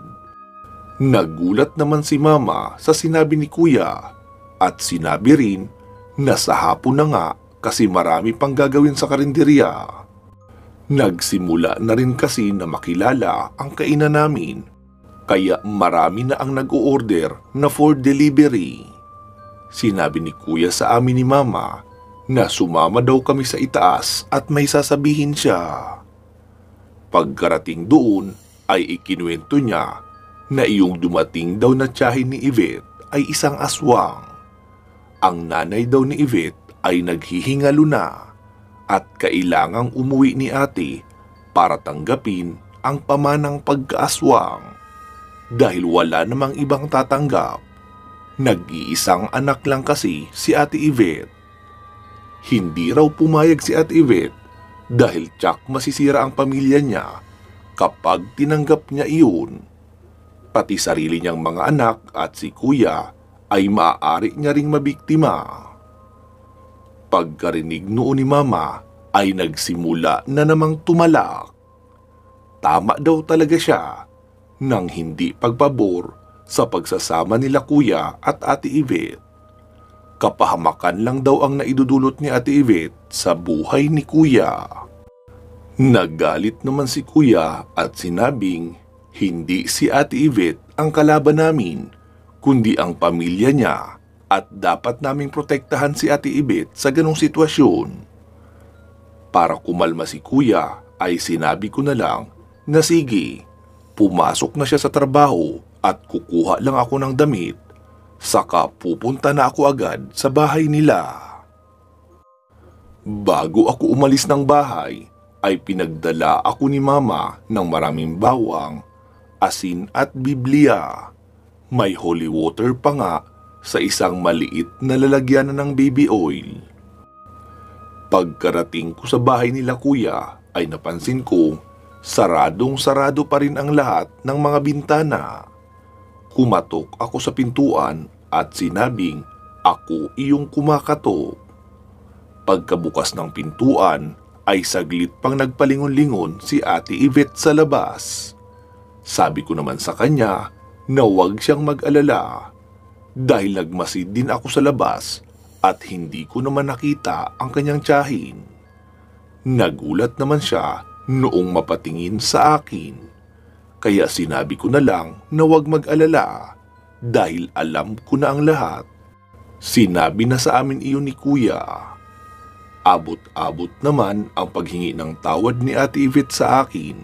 Nagulat naman si mama sa sinabi ni kuya at sinabi rin na sa hapon na nga kasi marami pang gagawin sa karinderya. Nagsimula na rin kasi na makilala ang kainan namin, kaya marami na ang nag-o-order na for delivery. Sinabi ni kuya sa amin ni mama na sumama daw kami sa itaas at may sasabihin siya. Pagkarating doon ay ikinuwento niya na iyong dumating daw na tiyahin ni Yvette ay isang aswang. Ang nanay daw ni Yvette ay naghihingalo na at kailangang umuwi ni ate para tanggapin ang pamanang pagkaaswang. Dahil wala namang ibang tatanggap, Nag-iisang anak lang kasi si Ate Yvette. Hindi raw pumayag si Ate Yvette dahil tsak masisira ang pamilya niya kapag tinanggap niya iyon. Pati sarili niyang mga anak at si kuya ay maaari niya ring mabiktima. Pagkarinig noon ni Mama ay nagsimula na namang tumalak. Tama daw talaga siya nang hindi pagpabor sa pagsasama nila kuya at Ate Yvette. Kapahamakan lang daw ang naidudulot ni Ate Yvette sa buhay ni kuya. Nagalit naman si kuya at sinabing hindi si Ate Yvette ang kalaban namin, kundi ang pamilya niya at dapat naming protektahan si Ate Yvette sa ganong sitwasyon. Para kumalma si kuya ay sinabi ko na lang na sige, pumasok na siya sa trabaho at kukuha lang ako ng damit, saka pupunta na ako agad sa bahay nila. Bago ako umalis ng bahay, ay pinagdala ako ni Mama ng maraming bawang, asin at Biblia. May holy water pa nga sa isang maliit na lalagyan ng baby oil. Pagkarating ko sa bahay nila kuya ay napansin ko saradong-sarado pa rin ang lahat ng mga bintana. Kumatok ako sa pintuan at sinabing ako iyong kumakatok. Pagkabukas ng pintuan ay saglit pang nagpalingon-lingon si Ate Yvette sa labas. Sabi ko naman sa kanya na huwag siyang mag-alala dahil nagmasid din ako sa labas at hindi ko naman nakita ang kanyang tiyahin. Nagulat naman siya noong mapatingin sa akin. Kaya sinabi ko na lang na huwag mag-alala dahil alam ko na ang lahat. Sinabi na sa amin iyon ni kuya. Abot-abot naman ang paghingi ng tawad ni Ate Yvette sa akin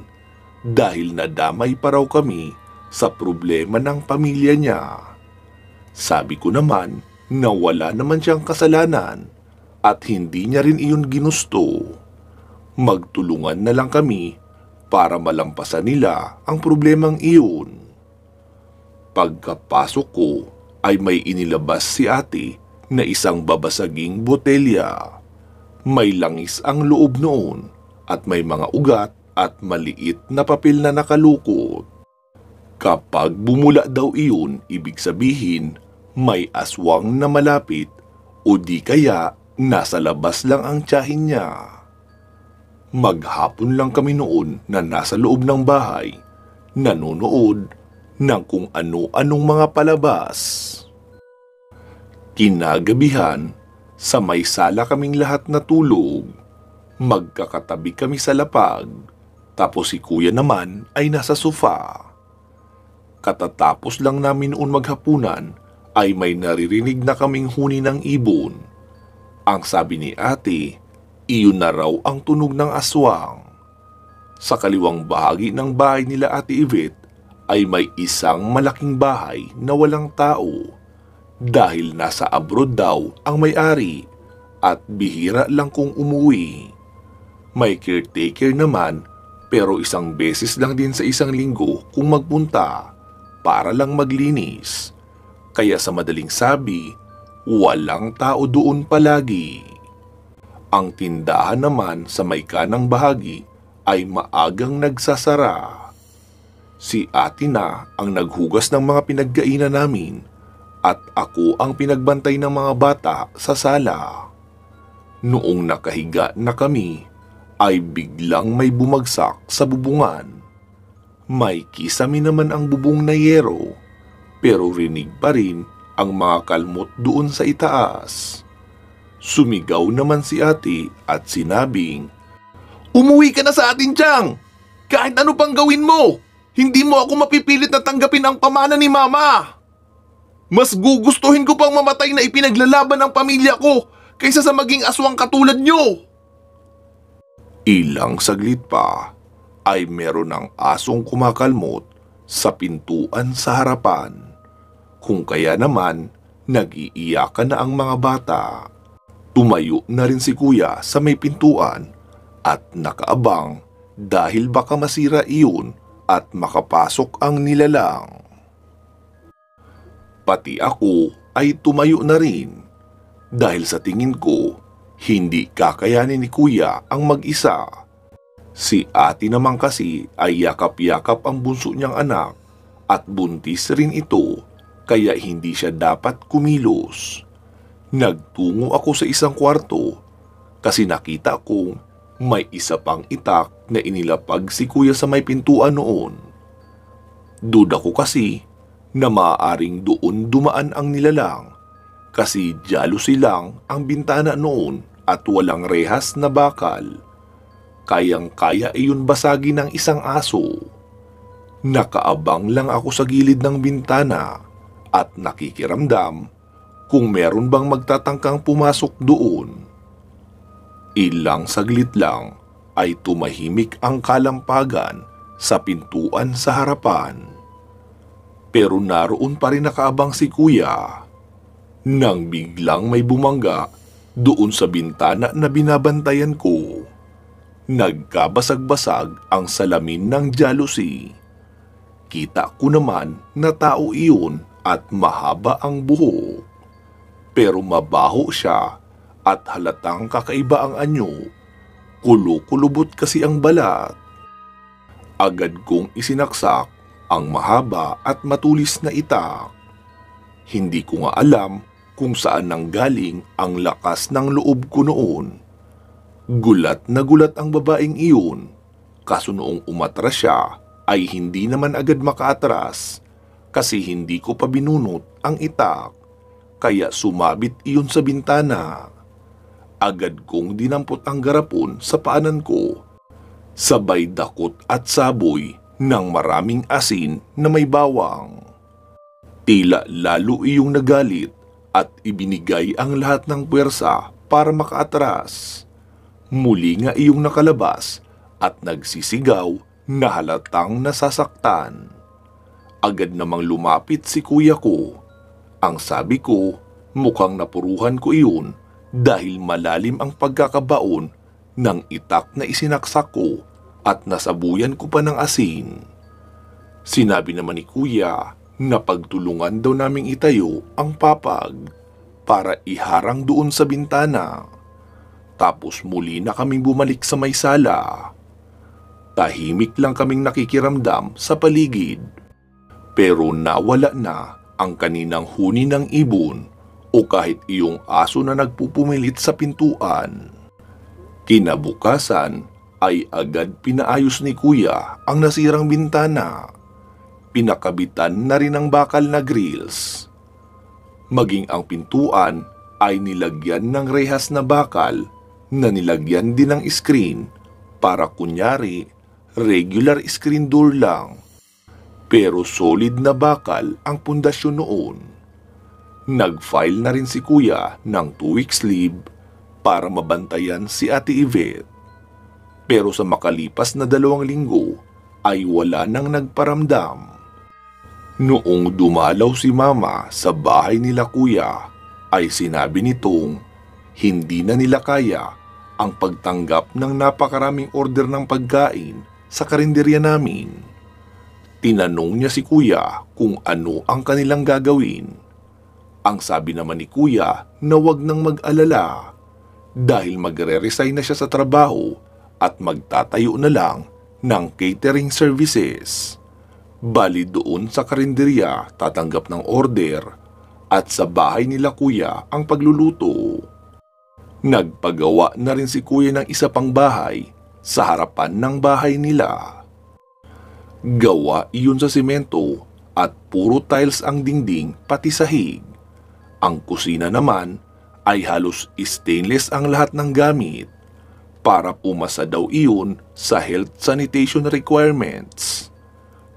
dahil nadamay pa raw kami sa problema ng pamilya niya. Sabi ko naman na wala naman siyang kasalanan at hindi niya rin iyon ginusto. Magtulungan na lang kami para malampasan nila ang problemang iyon. Pagkapasok ko ay may inilabas si ate na isang babasaging botelya. May langis ang loob noon at may mga ugat at maliit na papel na nakalukot. Kapag bumula daw iyon, ibig sabihin may aswang na malapit o di kaya nasa labas lang ang tiyahin niya. Maghapon lang kami noon na nasa loob ng bahay, nanonood ng kung ano-anong mga palabas. Kinagabihan, sa may sala kaming lahat natulog. Magkakatabi kami sa lapag, tapos si kuya naman ay nasa sofa. Katatapos lang namin noon maghapunan ay may naririnig na kaming huni ng ibon. Ang sabi ni ate, iyon na raw ang tunog ng aswang. Sa kaliwang bahagi ng bahay nila Ate Yvette ay may isang malaking bahay na walang tao dahil nasa abroad daw ang may-ari at bihira lang kung umuwi. May caretaker naman pero isang beses lang din sa isang linggo kung magpunta para lang maglinis. Kaya sa madaling sabi, walang tao doon palagi. Ang tindahan naman sa may kanang bahagi ay maagang nagsasara. Si ate na ang naghugas ng mga pinaggainan namin at ako ang pinagbantay ng mga bata sa sala. Noong nakahiga na kami, ay biglang may bumagsak sa bubungan. May kisame naman ang bubong na yero, pero rinig pa rin ang mga kalmot doon sa itaas. Sumigaw naman si ate at sinabing, "Umuwi ka na sa atin, Chang! Kahit ano pang gawin mo, hindi mo ako mapipilit na tanggapin ang pamana ni Mama! Mas gugustuhin ko pang mamatay na ipinaglalaban ng pamilya ko kaysa sa maging aswang katulad nyo!" Ilang saglit pa ay meron ng asong kumakalmot sa pintuan sa harapan. Kung kaya naman, nag-iiyakan na ang mga bata. Tumayo na rin si kuya sa may pintuan at nakaabang dahil baka masira iyon at makapasok ang nilalang. Pati ako ay tumayo na rin dahil sa tingin ko hindi kakayanin ni kuya ang mag-isa. Si ate naman kasi ay yakap-yakap ang bunso niyang anak at buntis rin ito kaya hindi siya dapat kumilos. Nagtungo ako sa isang kwarto kasi nakita kong may isa pang itak na inilapag si kuya sa may pintuan noon. Duda ko kasi na maaaring doon dumaan ang nilalang kasi jealousy lang ang bintana noon at walang rehas na bakal. Kayang-kaya iyon basagin ng isang aso. Nakaabang lang ako sa gilid ng bintana at nakikiramdam kung meron bang magtatangkang pumasok doon. Ilang saglit lang ay tumahimik ang kalampagan sa pintuan sa harapan. Pero naroon pa rin nakaabang si kuya. Nang biglang may bumangga doon sa bintana na binabantayan ko. Nagkabasag-basag ang salamin ng jealousy. Kita ko naman na tao iyon at mahaba ang buhok. Pero mabaho siya at halatang kakaiba ang anyo. Kulukulubot kasi ang balat. Agad kong isinaksak ang mahaba at matulis na itak. Hindi ko nga alam kung saan nanggaling ang lakas ng loob ko noon. Gulat na gulat ang babaeng iyon, kaso noong umatras siya ay hindi naman agad makaatras kasi hindi ko pa binunot ang itak, kaya sumabit iyon sa bintana. Agad kong dinampot ang garapon sa paanan ko, sabay dakot at saboy ng maraming asin na may bawang. Tila lalo iyong nagalit at ibinigay ang lahat ng puwersa para makaatras. Muli nga iyong nakalabas at nagsisigaw na halatang nasasaktan. Agad namang lumapit si kuya ko. Ang sabi ko, mukhang napuruhan ko iyon dahil malalim ang pagkakabaon ng itak na isinaksak ko at nasabuyan ko pa ng asin. Sinabi naman ni kuya na pagtulungan daw naming itayo ang papag para iharang doon sa bintana. Tapos muli na kaming bumalik sa may sala. Tahimik lang kaming nakikiramdam sa paligid. Pero nawala na ang kaninang huni ng ibon o kahit iyong aso na nagpupumilit sa pintuan. Kinabukasan ay agad pinaayos ni kuya ang nasirang bintana. Pinakabitan na rin ang bakal na grills. Maging ang pintuan ay nilagyan ng rehas na bakal na nilagyan din ng screen para kunyari regular screen door lang. Pero solid na bakal ang pundasyon noon. Nag-file na rin si kuya ng 2 weeks leave para mabantayan si Ate Yvette. Pero sa makalipas na 2 linggo ay wala nang nagparamdam. Noong dumalaw si mama sa bahay nila kuya ay sinabi nitong hindi na nila kaya ang pagtanggap ng napakaraming order ng pagkain sa karinderya namin. Tinanong niya si kuya kung ano ang kanilang gagawin. Ang sabi naman ni kuya na wag nang mag-alala dahil magre-resign na siya sa trabaho at magtatayo na lang ng catering services. Bali doon sa karinderya tatanggap ng order at sa bahay nila kuya ang pagluluto. Nagpagawa na rin si kuya ng isa pang bahay sa harapan ng bahay nila. Gawa iyon sa simento at puro tiles ang dingding pati sahig. Ang kusina naman ay halos stainless ang lahat ng gamit para pumasa daw iyon sa health sanitation requirements.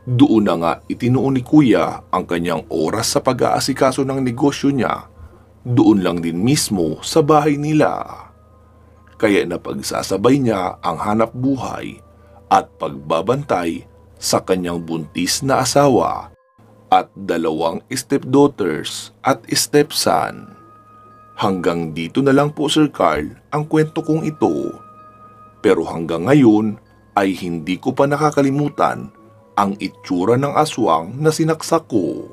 Doon na nga itinuon ni kuya ang kanyang oras sa pag-aasikaso ng negosyo niya. Doon lang din mismo sa bahay nila. Kaya napagsasabay niya ang hanap buhay at pagbabantay sa kanyang buntis na asawa at 2 stepdaughters at stepson. Hanggang dito na lang po Sir Carl ang kwento kong ito. Pero hanggang ngayon ay hindi ko pa nakakalimutan ang itsura ng aswang na sinaksak ko.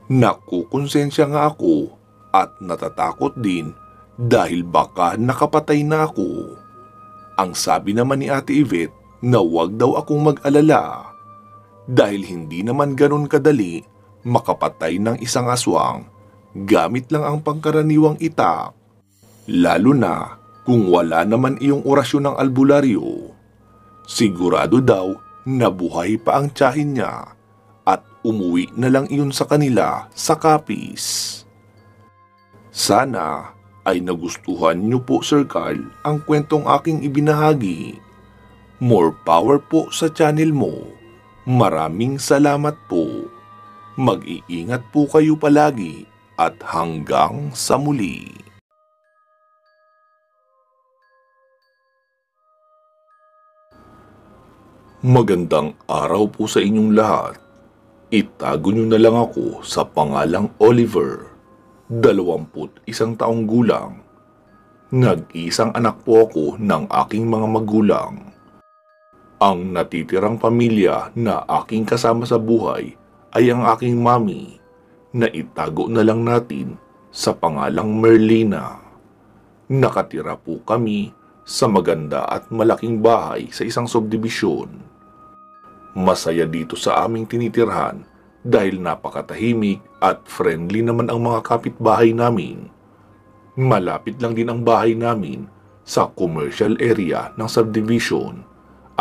Nakukonsensya nga ako at natatakot din dahil baka nakapatay na ako. Ang sabi naman ni Ate Yvette na wag daw akong mag-alala dahil hindi naman ganun kadali makapatay ng isang aswang gamit lang ang pangkaraniwang itak. Lalo na kung wala naman iyong orasyon ng albularyo. Sigurado daw na buhay pa ang tiyahin niya at umuwi na lang iyon sa kanila sa Capiz. Sana ay nagustuhan niyo po, Sir Carl, ang kwentong aking ibinahagi. More power po sa channel mo. Maraming salamat po. Mag-iingat po kayo palagi at hanggang sa muli. Magandang araw po sa inyong lahat. Itago niyo na lang ako sa pangalang Oliver, 21 taong gulang. Nag-isang anak po ako ng aking mga magulang. Ang natitirang pamilya na aking kasama sa buhay ay ang aking mami na itago na lang natin sa pangalang Merlina. Nakatira po kami sa maganda at malaking bahay sa isang subdivision. Masaya dito sa aming tinitirhan dahil napakatahimik at friendly naman ang mga kapitbahay namin. Malapit lang din ang bahay namin sa commercial area ng subdivision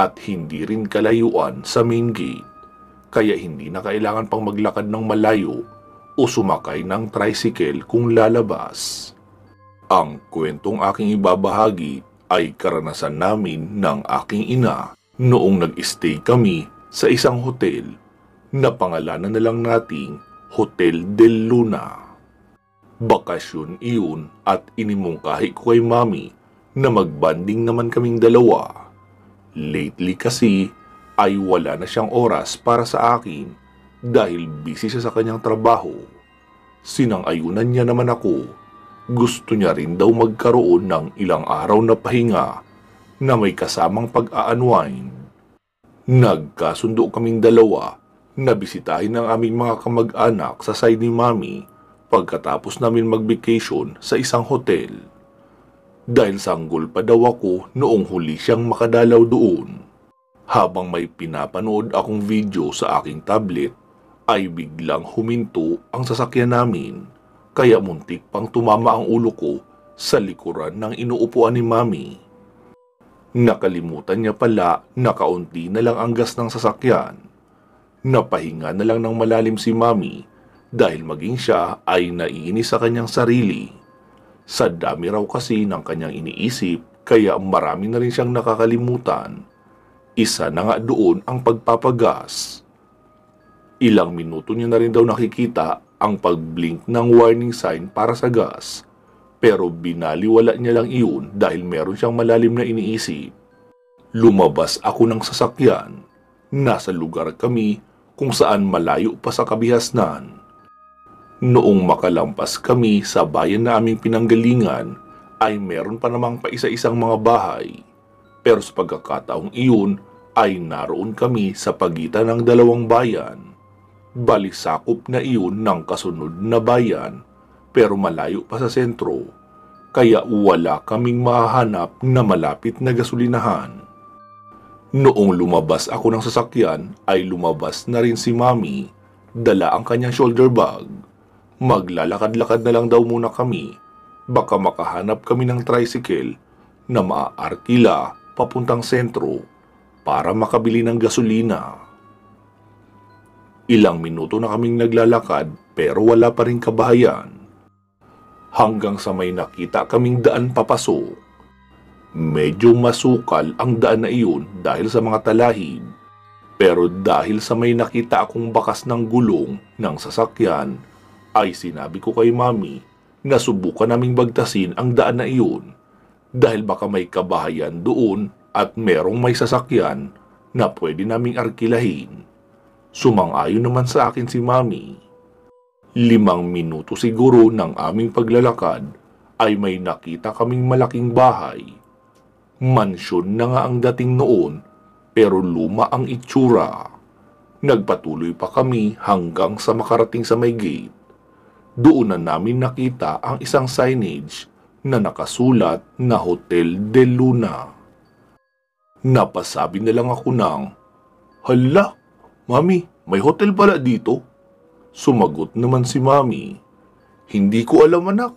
at hindi rin kalayuan sa main gate, kaya hindi na kailangan pang maglakad ng malayo o sumakay ng tricycle kung lalabas. Ang kwentong aking ibabahagi ay karanasan namin ng aking ina noong nag-stay kami sa isang hotel na pangalanan na lang nating Hotel del Luna. Bakasyon iyon at inimungkahi ko kay mami na magbanding naman kaming dalawa. Lately kasi ay wala na siyang oras para sa akin dahil busy siya sa kanyang trabaho. Sinang-ayunan niya naman ako. Gusto niya rin daw magkaroon ng ilang araw na pahinga na may kasamang pag-a-unwind. Nagkasundo kaming dalawa na bisitahin ang aming mga kamag-anak sa side ni mami pagkatapos namin mag-vacation sa isang hotel. Dahil sanggol pa daw ako noong huli siyang makadalaw doon. Habang may pinapanood akong video sa aking tablet, ay biglang huminto ang sasakyan namin, kaya muntik pang tumama ang ulo ko sa likuran ng inuupuan ni mami. Nakalimutan niya pala na kaunti na lang ang gas ng sasakyan. Napahinga na lang ng malalim si mami dahil maging siya ay naiinis sa kanyang sarili. Sa dami raw kasi ng kanyang iniisip kaya marami na rin siyang nakakalimutan. Isa na nga doon ang pagpapagas. Ilang minuto niya na rin daw nakikita ang pag-blink ng warning sign para sa gas. Pero binaliwala niya lang iyon dahil meron siyang malalim na iniisip. Lumabas ako ng sasakyan. Nasa lugar kami kung saan malayo pa sa kabihasnan. Noong makalampas kami sa bayan na aming pinanggalingan, ay meron pa namang paisa-isang mga bahay. Pero sa pagkakataong iyon ay naroon kami sa pagitan ng dalawang bayan. Balisakop na iyon ng kasunod na bayan pero malayo pa sa sentro, kaya wala kaming mahahanap na malapit na gasolinahan. Noong lumabas ako ng sasakyan ay lumabas na rin si mami, dala ang kanyang shoulder bag. Maglalakad-lakad na lang daw muna kami, baka makahanap kami ng tricycle na maaarkila papuntang sentro para makabili ng gasolina. Ilang minuto na kaming naglalakad pero wala pa rin kabahayan. Hanggang sa may nakita kaming daan papasok. Medyo masukal ang daan na iyon dahil sa mga talahib. Pero dahil sa may nakita akong bakas ng gulong ng sasakyan, ay sinabi ko kay mami na subukan naming bagtasin ang daan na iyon dahil baka may kabahayan doon at merong may sasakyan na pwede naming arkilahin. Sumang-ayon naman sa akin si mami. 5 minuto siguro ng aming paglalakad ay may nakita kaming malaking bahay. Mansyon na nga ang dating noon pero luma ang itsura. Nagpatuloy pa kami hanggang sa makarating sa may gate. Doon na namin nakita ang isang signage na nakasulat na Hotel de Luna. Napasabi na lang ako ng, "Hala, Mami, may hotel pala dito?" Sumagot naman si Mami, "Hindi ko alam anak.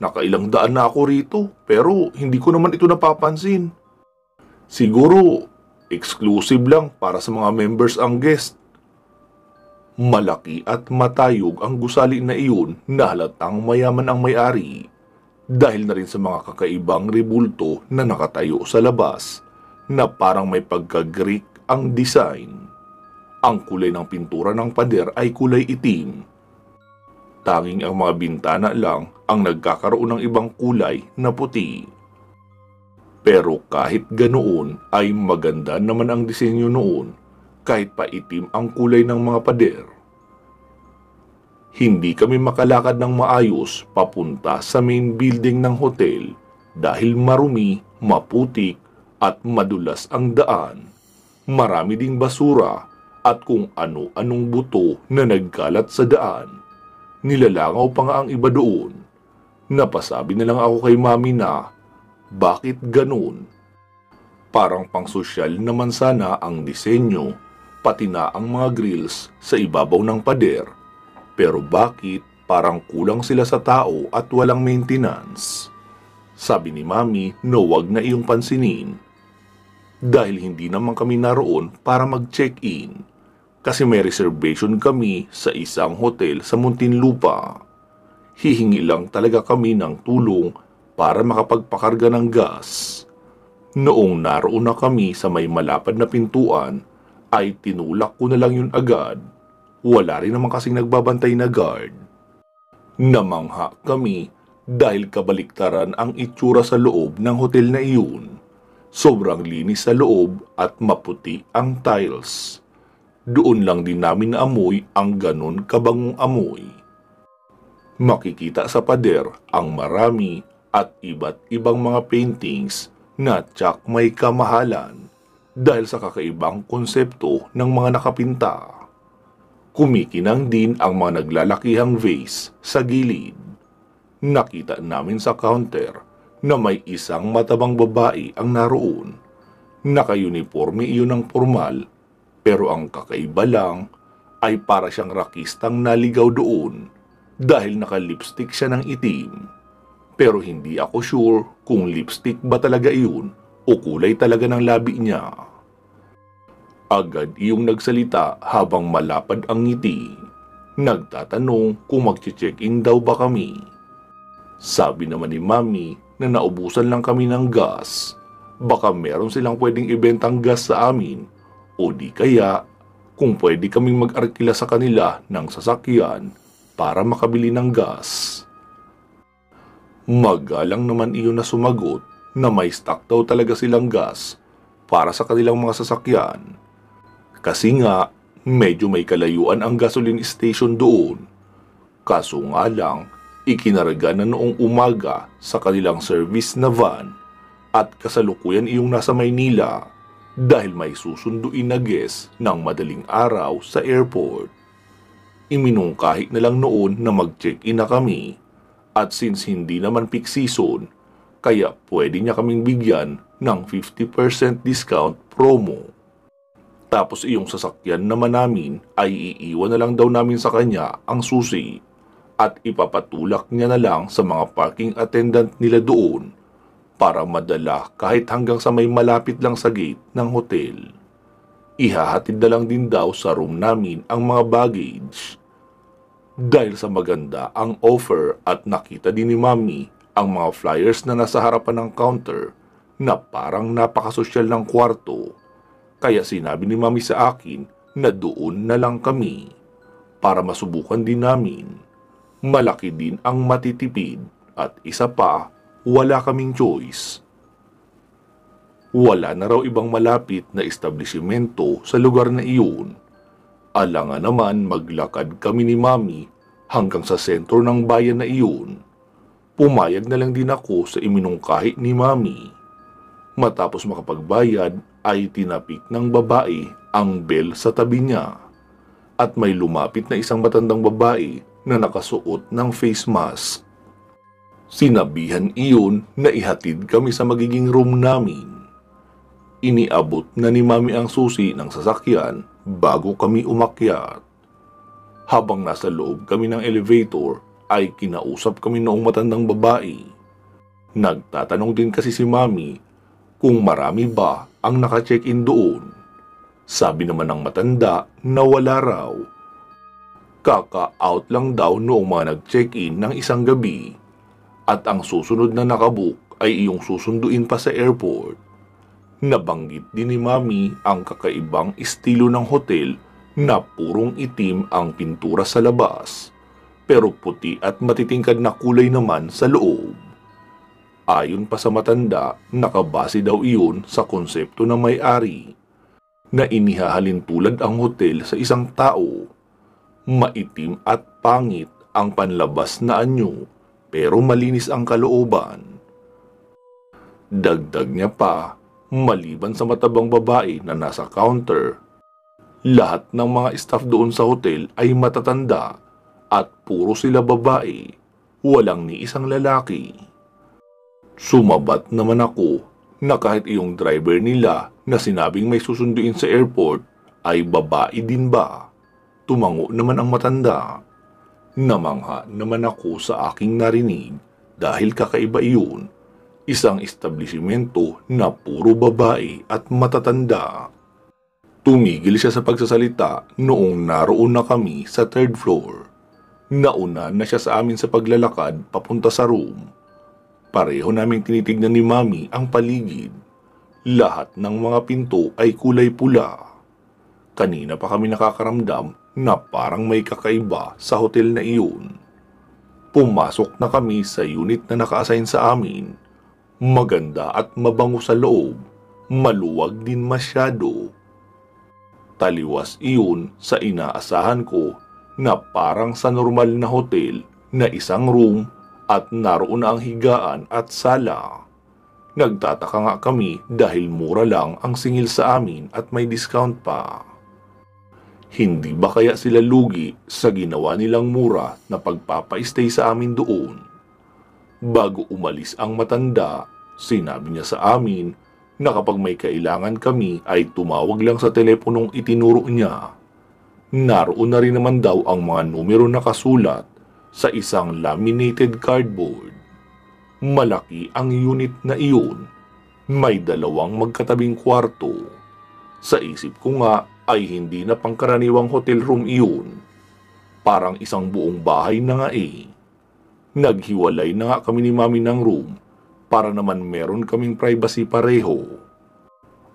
Nakailang daan na ako rito pero hindi ko naman ito napapansin. Siguro exclusive lang para sa mga members ang guest." Malaki at matayog ang gusali na iyon na halatang mayaman ang may-ari dahil na rin sa mga kakaibang rebulto na nakatayo sa labas na parang may pagka-Greek ang design. Ang kulay ng pintura ng pader ay kulay itim. Tanging ang mga bintana lang ang nagkakaroon ng ibang kulay na puti. Pero kahit ganoon ay maganda naman ang disenyo noon kahit pa itim ang kulay ng mga pader. Hindi kami makalakad ng maayos papunta sa main building ng hotel dahil marumi, maputik at madulas ang daan. Marami ding basura at kung ano-anong buto na nagkalat sa daan. Nilalangaw pa nga ang iba doon. Napasabi na lang ako kay Mami na, bakit ganun? Parang pang-sosyal naman sana ang disenyo, pati na ang mga grills sa ibabaw ng pader. Pero bakit parang kulang sila sa tao at walang maintenance? Sabi ni Mami na wag na iyong pansinin. Dahil hindi naman kami naroon para mag-check-in. Kasi may reservation kami sa isang hotel sa Muntinlupa. Hihingi lang talaga kami ng tulong para makapagpakarga ng gas. Noong naroon na kami sa may malapad na pintuan, ay tinulak ko na lang yun agad. Wala rin naman kasing nagbabantay na guard. Namangha kami dahil kabaliktaran ang itsura sa loob ng hotel na iyon. Sobrang linis sa loob at maputi ang tiles. Doon lang din namin naamoy ang ganon kabangong amoy. Makikita sa pader ang marami at iba't ibang mga paintings na tsak may kamahalan dahil sa kakaibang konsepto ng mga nakapinta. Kumikinang din ang mga naglalakihang vase sa gilid. Nakita namin sa counter na may isang matabang babae ang naroon. Naka-uniforme iyon ng formal, pero ang kakaiba lang ay para siyang rakistang naligaw doon dahil naka-lipstick siya ng itim. Pero hindi ako sure kung lipstick ba talaga iyon o kulay talaga ng labi niya. Agad iyong nagsalita habang malapad ang ngiti. Nagtatanong kung mag-check-in daw ba kami. Sabi naman ni Mami na naubusan lang kami ng gas. Baka meron silang pwedeng ibentang gas sa amin o di kaya kung pwede kaming mag-arkila sa kanila ng sasakyan para makabili ng gas. Magalang naman iyon na sumagot na may stock daw talaga silang gas para sa kanilang mga sasakyan. Kasi nga, medyo may kalayuan ang gasoline station doon. Kaso nga lang, ikinarga na noong umaga sa kanilang service na van at kasalukuyan iyong nasa Maynila dahil may susunduin na guest ng madaling araw sa airport. Iminungkahi na lang noon na mag-check-in na kami at since hindi naman peak season, kaya pwede niya kaming bigyan ng 50% discount promo. Tapos iyong sasakyan naman namin ay iiwan na lang daw namin sa kanya ang susi at ipapatulak niya na lang sa mga parking attendant nila doon para madala kahit hanggang sa may malapit lang sa gate ng hotel. Ihahatid na lang din daw sa room namin ang mga baggage. Dahil sa maganda ang offer at nakita din ni Mami ang mga flyers na nasa harapan ng counter na parang napakasosyal ng kwarto. Kaya sinabi ni Mami sa akin na doon na lang kami para masubukan din namin. Malaki din ang matitipid at isa pa, wala kaming choice. Wala na raw ibang malapit na establishmento sa lugar na iyon. Alangan naman maglakad kami ni Mami hanggang sa sentro ng bayan na iyon. Pumayag na lang din ako sa iminungkahi ni Mami. Matapos makapagbayad ay tinapik ng babae ang bell sa tabi niya. At may lumapit na isang matandang babae na nakasuot ng face mask. Sinabihan iyon na ihatid kami sa magiging room namin. Iniabot na ni Mami ang susi ng sasakyan bago kami umakyat. Habang nasa loob kami ng elevator ay kinausap kami noong matandang babae. Nagtatanong din kasi si Mami kung marami ba ang naka-check-in doon. Sabi naman ng matanda na wala raw. Kaka-out lang daw noong mga nag-check-in ng isang gabi at ang susunod na nakabook ay iyong susunduin pa sa airport. Nabanggit din ni Mami ang kakaibang estilo ng hotel na purong itim ang pintura sa labas, pero puti at matitingkad na kulay naman sa loob. Ayon pa sa matanda, nakabase daw iyon sa konsepto ng may-ari, na inihahalin tulad ang hotel sa isang tao. Maitim at pangit ang panlabas na anyo, pero malinis ang kalooban. Dagdag niya pa, maliban sa matabang babae na nasa counter, lahat ng mga staff doon sa hotel ay matatanda at puro sila babae, walang ni isang lalaki. Sumabat naman ako na kahit iyong driver nila na sinabing may susunduin sa airport ay babae din ba? Tumango naman ang matanda. Namangha naman ako sa aking narinig dahil kakaiba iyon. Isang establishmento na puro babae at matatanda. Tumigil siya sa pagsasalita noong naroon na kami sa third floor. Nauna na siya sa amin sa paglalakad papunta sa room. Pareho naming tinitignan ni Mami ang paligid. Lahat ng mga pinto ay kulay pula. Kanina pa kami nakakaramdam na parang may kakaiba sa hotel na iyon. Pumasok na kami sa unit na naka-assign sa amin. Maganda at mabango sa loob, maluwag din masyado. Taliwas iyon sa inaasahan ko na parang sa normal na hotel na isang room at naroon na ang higaan at sala. Nagtataka nga kami dahil mura lang ang singil sa amin at may discount pa. Hindi ba kaya sila lugi sa ginawa nilang mura na pagpapa-stay sa amin doon? Bago umalis ang matanda, sinabi niya sa amin na kapag may kailangan kami ay tumawag lang sa teleponong itinuro niya. Naroon na rin naman daw ang mga numero na kasulat sa isang laminated cardboard. Malaki ang unit na iyon. May dalawang magkatabing kwarto. Sa isip ko nga ay hindi na pangkaraniwang hotel room iyon. Parang isang buong bahay na nga eh. Naghiwalay na nga kami ni Mami ng room para naman meron kaming privacy pareho.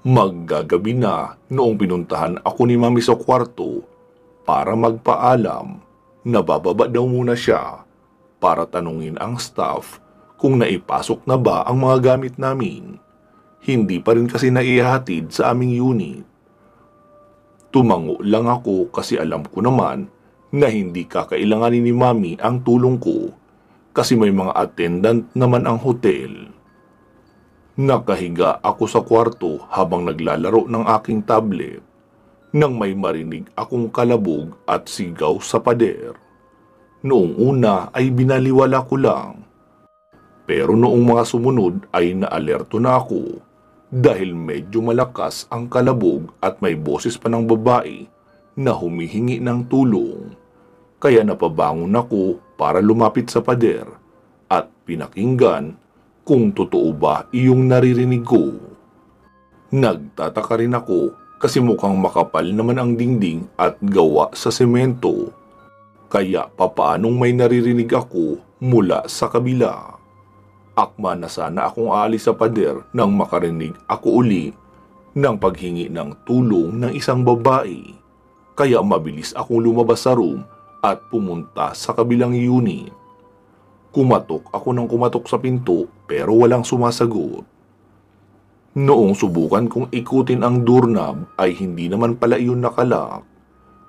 Maggagabi na noong pinuntahan ako ni Mami sa kwarto para magpaalam na bababa daw muna siya para tanungin ang staff kung naipasok na ba ang mga gamit namin. Hindi pa rin kasi naihatid sa aming unit. Tumango lang ako kasi alam ko naman na hindi kakailanganin ni Mami ang tulong ko kasi may mga attendant naman ang hotel. Nakahiga ako sa kwarto habang naglalaro ng aking tablet nang may marinig akong kalabog at sigaw sa pader. Noong una ay binaliwala ko lang. Pero noong mga sumunod ay naalerto na ako dahil medyo malakas ang kalabog at may boses pa ng babae na humihingi ng tulong. Kaya napabangon ako para lumapit sa pader at pinakinggan kung totoo ba iyong naririnig ko. Nagtataka rin ako kasi mukhang makapal naman ang dingding at gawa sa semento. Kaya papaanong may naririnig ako mula sa kabila? Akma na sana akong aalis sa pader nang makarinig ako uli ng paghingi ng tulong ng isang babae. Kaya mabilis akong lumabas sa room at pumunta sa kabilang unit. Kumatok ako ng kumatok sa pinto pero walang sumasagot. Noong subukan kong ikutin ang doorknob ay hindi naman pala iyon nakalak.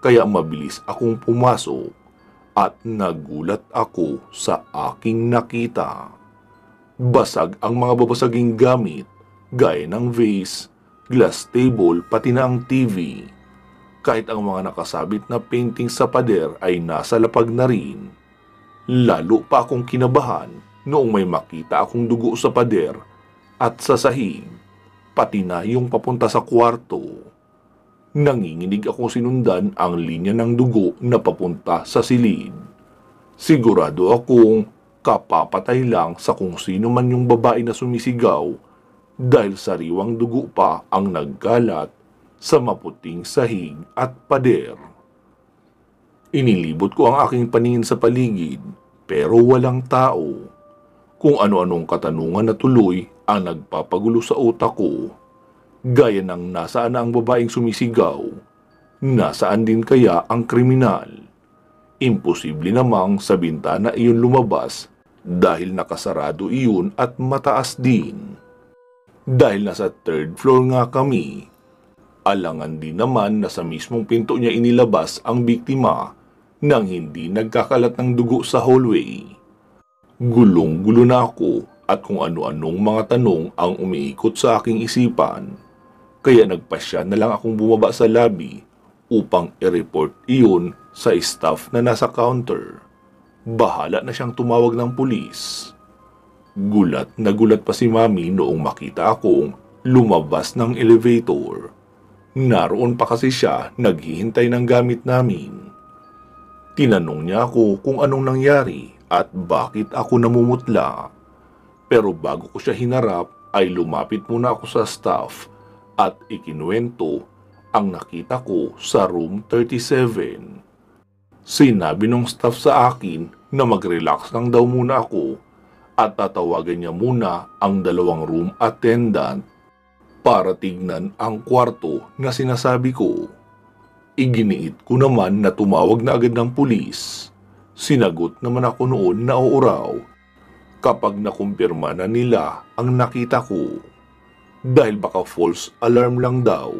Kaya mabilis akong pumasok at nagulat ako sa aking nakita. Basag ang mga babasaging gamit, gaya ng vase, glass table, pati na ang TV. kahit ang mga nakasabit na painting sa pader ay nasa lapag na rin. Lalo pa akong kinabahan noong may makita akong dugo sa pader at sa sahig, pati na yung papunta sa kwarto. Nanginginig akong sinundan ang linya ng dugo na papunta sa silid. Sigurado akong kapapatay lang sa kung sino man yung babae na sumisigaw dahil sariwang dugo pa ang nagkalat sa maputing sahig at pader. Inilibot ko ang aking paningin sa paligid pero walang tao. Kung ano-anong katanungan na tuloy ang nagpapagulo sa utak ko. Gaya ng nasaan na ang babaeng sumisigaw, nasaan din kaya ang kriminal? Imposible namang sa bintana iyon lumabas dahil nakasarado iyon at mataas din. Dahil nasa third floor nga kami, alangan din naman na sa mismong pinto niya inilabas ang biktima nang hindi nagkakalat ng dugo sa hallway. Gulong-gulo na ako at kung ano-anong mga tanong ang umiikot sa aking isipan. Kaya nagpasya na lang akong bumaba sa lobby upang i-report iyon sa staff na nasa counter. Bahala na siyang tumawag ng pulis. Gulat na gulat pa si Mami noong makita akong lumabas ng elevator. Naroon pa kasi siya naghihintay ng gamit namin. Tinanong niya ako kung anong nangyari at bakit ako namumutla. Pero bago ko siya hinarap ay lumapit muna ako sa staff at ikinuwento ang nakita ko sa room 37. Sinabi ng staff sa akin na mag-relax lang daw muna ako at tatawagan niya muna ang 2 room attendant para tignan ang kwarto na sinasabi ko. Iginiit ko naman na tumawag na agad ng pulis. Sinagot naman ako noon na uuraw kapag nakumpirma na nila ang nakita ko. Dahil baka false alarm lang daw.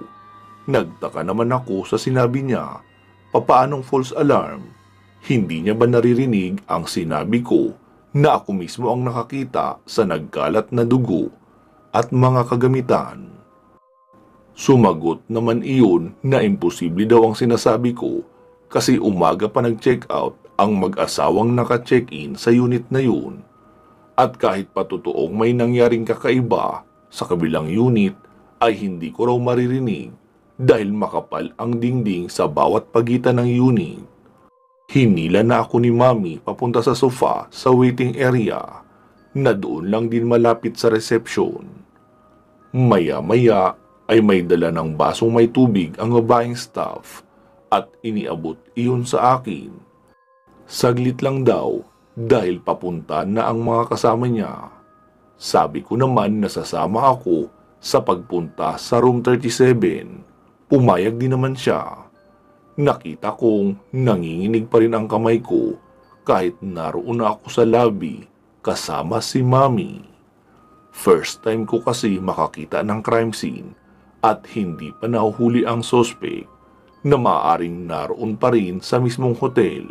Nagtaka naman ako sa sinabi niya. Papaanong false alarm? Hindi niya ba naririnig ang sinabi ko na ako mismo ang nakakita sa nagkalat na dugo at mga kagamitan? Sumagot naman iyon na imposible daw ang sinasabi ko kasi umaga pa nag-check out ang mag-asawang naka-check-in sa unit na yun. At kahit pa totoong may nangyaring kakaiba sa kabilang unit ay hindi ko raw maririnig dahil makapal ang dingding sa bawat pagitan ng unit. Hinila na ako ni Mami papunta sa sofa sa waiting area na doon lang din malapit sa reception. Maya-maya ay may dala ng basong may tubig ang babaeng staff at iniabot iyon sa akin. Saglit lang daw dahil papunta na ang mga kasama niya. Sabi ko naman na sasama ako sa pagpunta sa room 37. Pumayag din naman siya. Nakita kong nanginginig pa rin ang kamay ko kahit naroon na ako sa lobby kasama si Mami. First time ko kasi makakita ng crime scene at hindi pa nahuhuli ang suspect na maaaring naroon pa rin sa mismong hotel.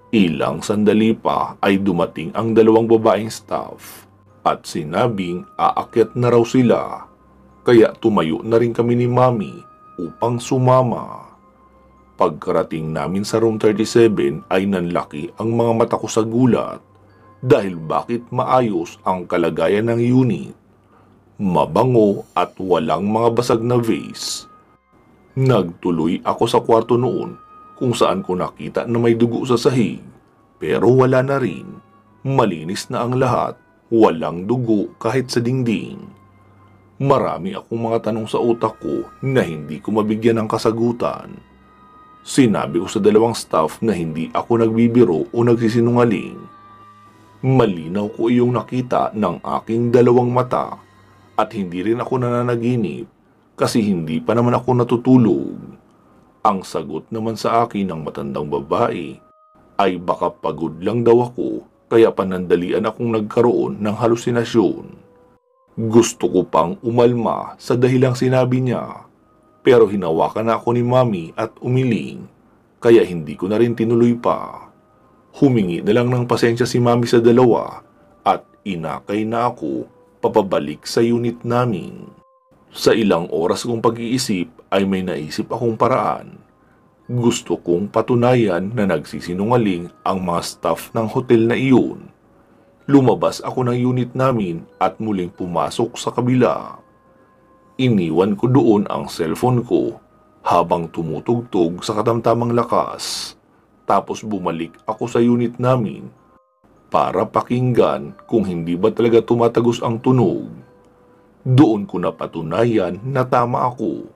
Ilang sandali pa ay dumating ang 2 babaeng staff at sinabing aakyat na raw sila. Kaya tumayo na rin kami ni Mami upang sumama. Pagkarating namin sa room 37 ay nanlaki ang mga mata ko sa gulat dahil bakit maayos ang kalagayan ng unit. Mabango at walang mga basag na vase. Nagtuloy ako sa kwarto noon kung saan ko nakita na may dugo sa sahig pero wala na rin. Malinis na ang lahat, walang dugo kahit sa dingding. Marami akong mga tanong sa utak ko na hindi ko mabigyan ng kasagutan. Sinabi ko sa 2 staff na hindi ako nagbibiro o nagsisinungaling. Malinaw ko iyong nakita ng aking 2 mata at hindi rin ako nananaginip kasi hindi pa naman ako natutulog. Ang sagot naman sa akin ng matandang babae ay baka pagod lang daw ako kaya panandalian akong nagkaroon ng halusinasyon. Gusto ko pang umalma sa dahilang sinabi niya pero hinawakan na ako ni Mami at umiling kaya hindi ko na rin tinuloy pa. Humingi na lang ng pasensya si Mami sa 2 at inakay na ako papabalik sa unit namin. Sa ilang oras kong pag-iisip ay may naisip akong paraan. Gusto kong patunayan na nagsisinungaling ang mga staff ng hotel na iyon. Lumabas ako ng unit namin at muling pumasok sa kabila. Iniwan ko doon ang cellphone ko habang tumutugtog sa katamtamang lakas. Tapos bumalik ako sa unit namin para pakinggan kung hindi ba talaga tumatagos ang tunog. Doon ko napatunayan na tama ako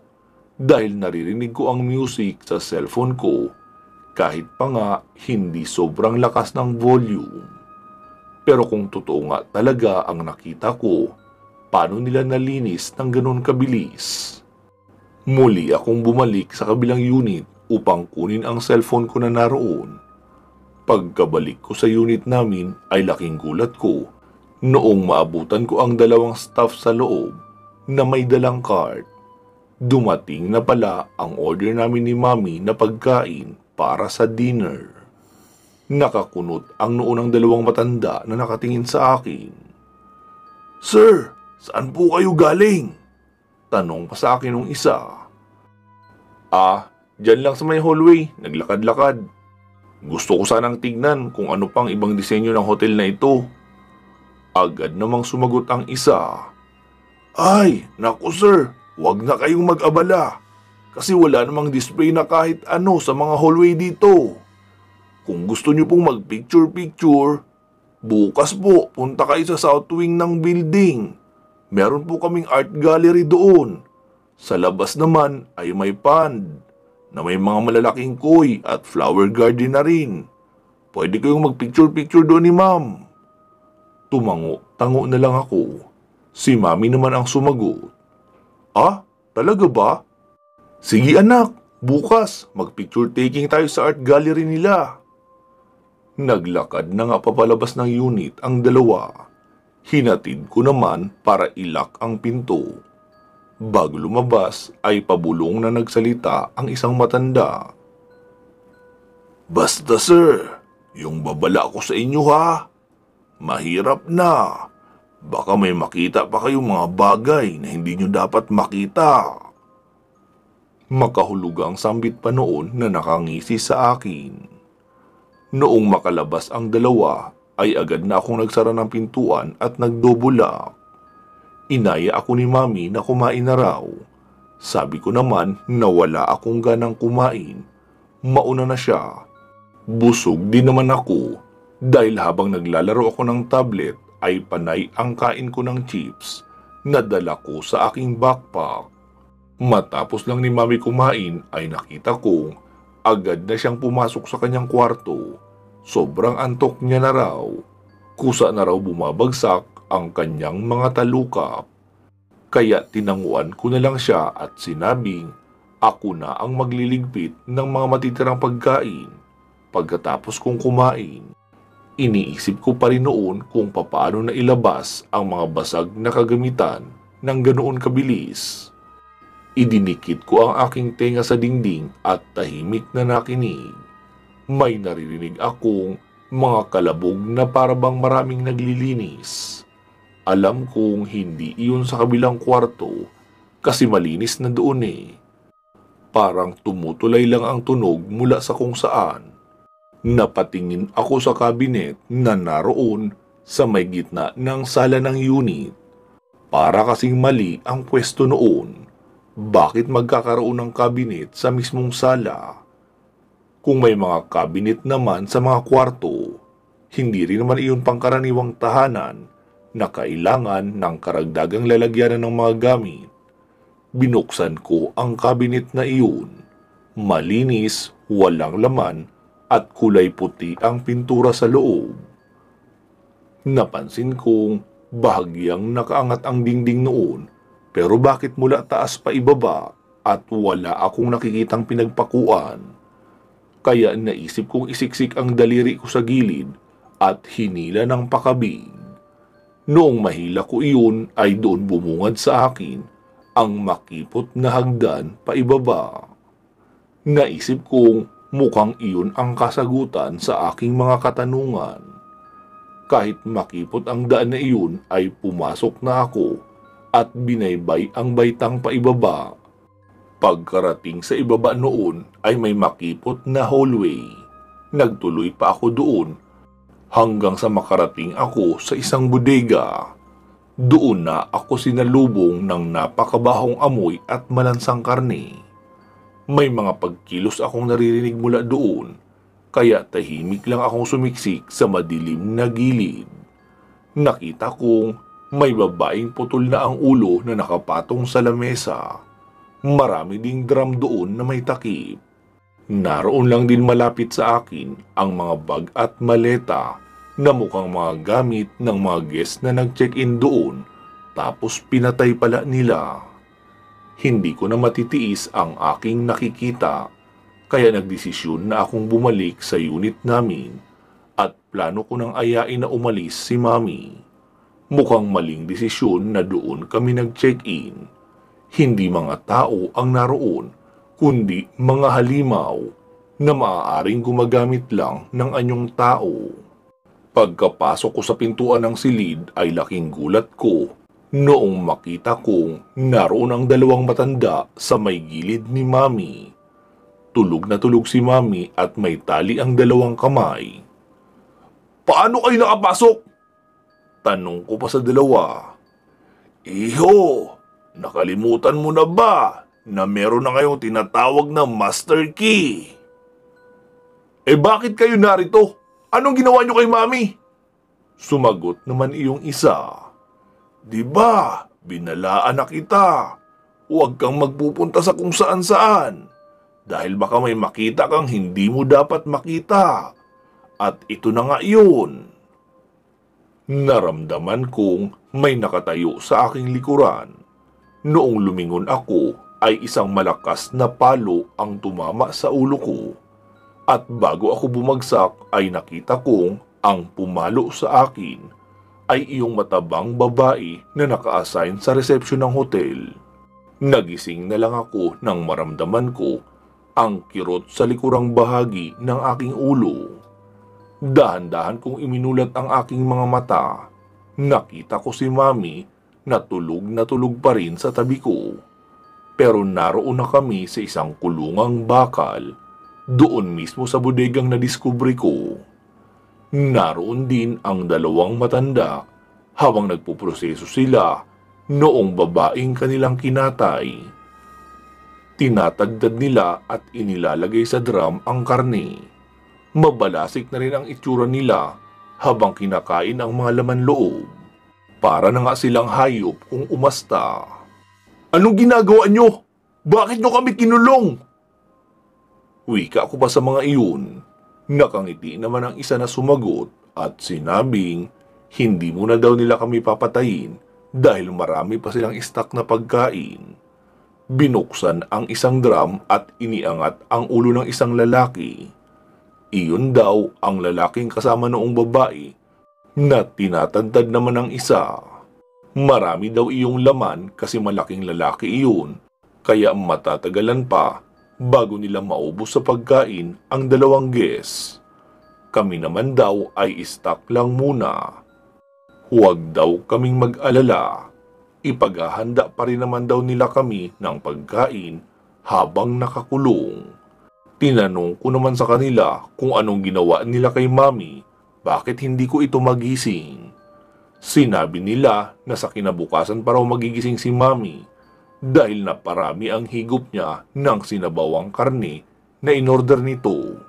dahil naririnig ko ang music sa cellphone ko kahit pa nga hindi sobrang lakas ng volume. Pero kung totoo nga talaga ang nakita ko, paano nila nalinis ng ganun kabilis? Muli akong bumalik sa kabilang unit upang kunin ang cellphone ko na naroon. Pagkabalik ko sa unit namin ay laking gulat ko noong maabutan ko ang dalawang staff sa loob na may dalang cart. Dumating na pala ang order namin ni Mami na pagkain para sa dinner. Nakakunot ang noo ng dalawang matanda na nakatingin sa akin. "Sir, saan po kayo galing?" Tanong pa sa akin ng isa. Dyan lang sa may hallway, naglakad-lakad. Gusto ko sanang tignan kung ano pang ibang disenyo ng hotel na ito. Agad namang sumagot ang isa. "Ay, naku sir, huwag na kayong mag-abala. Kasi wala namang display na kahit ano sa mga hallway dito. Kung gusto nyo pong mag-picture-picture, bukas po punta kayo sa south wing ng building. Meron po kaming art gallery doon. Sa labas naman ay may pond na may mga malalaking koi at flower garden na rin. Pwede kayong mag-picture-picture doon ni ma'am." Tumango-tango na lang ako. Si Mami naman ang sumagot. Talaga ba? Sige anak, bukas mag-picture taking tayo sa art gallery nila." Naglakad na nga papalabas ng unit ang dalawa. Hinatid ko naman para ilak ang pinto. Bago lumabas ay pabulong na nagsalita ang isang matanda. "Basta sir, yung babala ko sa inyo ha. Mahirap na. Baka may makita pa kayong mga bagay na hindi nyo dapat makita." Makahulugang sambit pa noon na nakangisi sa akin. Noong makalabas ang dalawa ay agad na akong nagsara ng pintuan at nagdobulak. Inaya ako ni Mami na kumain na raw. Sabi ko naman na wala akong ganang kumain. Mauna na siya. Busog din naman ako dahil habang naglalaro ako ng tablet ay panay ang kain ko ng chips na dala ko sa aking backpack. Matapos lang ni Mami kumain ay nakita kong agad na siyang pumasok sa kanyang kwarto. Sobrang antok niya na raw. Kusa na raw bumabagsak ang kanyang mga talukap. Kaya tinanguan ko na lang siya at sinabing ako na ang magliligpit ng mga matitirang pagkain pagkatapos kong kumain. Iniisip ko pa rin noon kung papaano na ilabas ang mga basag na kagamitan ng ganoon kabilis. Idinikit ko ang aking tenga sa dingding at tahimik na nakinig. May naririnig akong mga kalabog na parabang maraming naglilinis. Alam kong hindi iyon sa kabilang kwarto kasi malinis na doon eh. Parang tumutulay lang ang tunog mula sa kung saan. Napatingin ako sa kabinet na naroon sa may gitna ng sala ng unit. Para kasing mali ang pwesto noon. Bakit magkakaroon ng kabinet sa mismong sala? Kung may mga kabinet naman sa mga kwarto, hindi rin naman iyon pangkaraniwang tahanan na kailangan ng karagdagang lalagyanan ng mga gamit. Binuksan ko ang kabinet na iyon. Malinis, walang laman, at kulay puti ang pintura sa loob. Napansin kong bahagyang nakaangat ang dingding noon, pero bakit mula taas pa ibaba at wala akong nakikitang pinagpakuan? Kaya naisip kong isiksik ang daliri ko sa gilid at hinila ng pakabig. Noong mahila ko iyon ay doon bumungad sa akin ang makipot na hagdan pa ibaba. Naisip kong mukhang iyon ang kasagutan sa aking mga katanungan. Kahit makipot ang daan na iyon ay pumasok na ako at binaybay ang baitang paibaba. Pagkarating sa ibaba noon ay may makipot na hallway. Nagtuloy pa ako doon hanggang sa makarating ako sa isang bodega. Doon na ako sinalubong ng napakabahong amoy at malansang karne. May mga pagkilos akong naririnig mula doon, kaya tahimik lang akong sumiksik sa madilim na gilid. Nakita kong may babaeng putol na ang ulo na nakapatong sa lamesa. Marami ding drum doon na may takip. Naroon lang din malapit sa akin ang mga bag at maleta na mukhang mga gamit ng mga guest na nag-check-in doon, tapos pinatay pala nila. Hindi ko na matitiis ang aking nakikita, kaya nagdesisyon na akong bumalik sa unit namin at plano ko nang ayain na umalis si Mami. Mukhang maling desisyon na doon kami nag-check-in. Hindi mga tao ang naroon, kundi mga halimaw na maaaring gumagamit lang ng anyong tao. Pagkapasok ko sa pintuan ng silid ay laking gulat ko noong makita kong naroon ang dalawang matanda sa may gilid ni Mami. Tulog na tulog si Mami at may tali ang dalawang kamay. "Paano kayo nakapasok?" Tanong ko pa sa dalawa. "Iho, nakalimutan mo na ba na meron na kayong tinatawag na master key?" "Eh bakit kayo narito? Anong ginawa nyo kay Mami?" Sumagot naman iyong isa. "Di ba, binalaan na kita. Huwag kang magpupunta sa kung saan-saan. Dahil baka may makita kang hindi mo dapat makita. At ito na nga iyon." Naramdaman kong may nakatayo sa aking likuran. Noong lumingon ako ay isang malakas na palo ang tumama sa ulo ko. At bago ako bumagsak ay nakita kong ang pumalo sa akin ay iyong matabang babae na naka-assign sa resepsyon ng hotel. Nagising na lang ako nang maramdaman ko ang kirot sa likurang bahagi ng aking ulo. Dahan-dahan kong iminulat ang aking mga mata. Nakita ko si Mami na tulog pa rin sa tabi ko. Pero naroon na kami sa isang kulungang bakal, doon mismo sa bodegang nadiskubre ko. Naroon din ang dalawang matanda habang nagpuproseso sila noong babaeng kanilang kinatay. Tinatagdad nila at inilalagay sa drum ang karne. Mabalasik na rin ang itsura nila habang kinakain ang mga laman loob. Para na nga silang hayop kung umasta. "Anong ginagawa nyo? Bakit nyo kami kinulong?" Wika ko pa sa mga iyon. Nakangiti naman ang isa na sumagot at sinabing hindi muna daw nila kami papatayin dahil marami pa silang stock na pagkain. Binuksan ang isang drum at iniangat ang ulo ng isang lalaki. Iyon daw ang lalaking kasama noong babae na tinatandad naman ng isa. Marami daw iyong laman kasi malaking lalaki iyon, kaya matatagalan pa bago nila maubos sa pagkain ang dalawang guest. Kami naman daw ay stock lang muna. Huwag daw kaming mag-alala. Ipaghahanda pa rin naman daw nila kami ng pagkain habang nakakulong. Tinanong ko naman sa kanila kung anong ginawa nila kay Mami, bakit hindi ko ito magising. Sinabi nila na sa kinabukasan pa raw magigising si Mami dahil naparami ang higop niya ng sinabawang karne na inorder nito,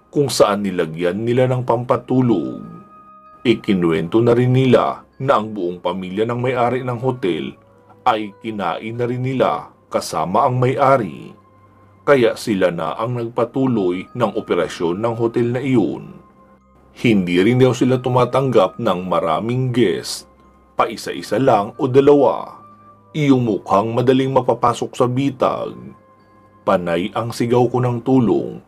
kung saan nilagyan nila ng pampatulog. Ikinuwento na rin nila na ang buong pamilya ng may-ari ng hotel ay kinain na rin nila kasama ang may-ari. Kaya sila na ang nagpatuloy ng operasyon ng hotel na iyon. Hindi rin daw sila tumatanggap ng maraming guest, paisa-isa lang o dalawa. Iyong mukhang madaling mapapasok sa bitag. Panay ang sigaw ko ng tulong,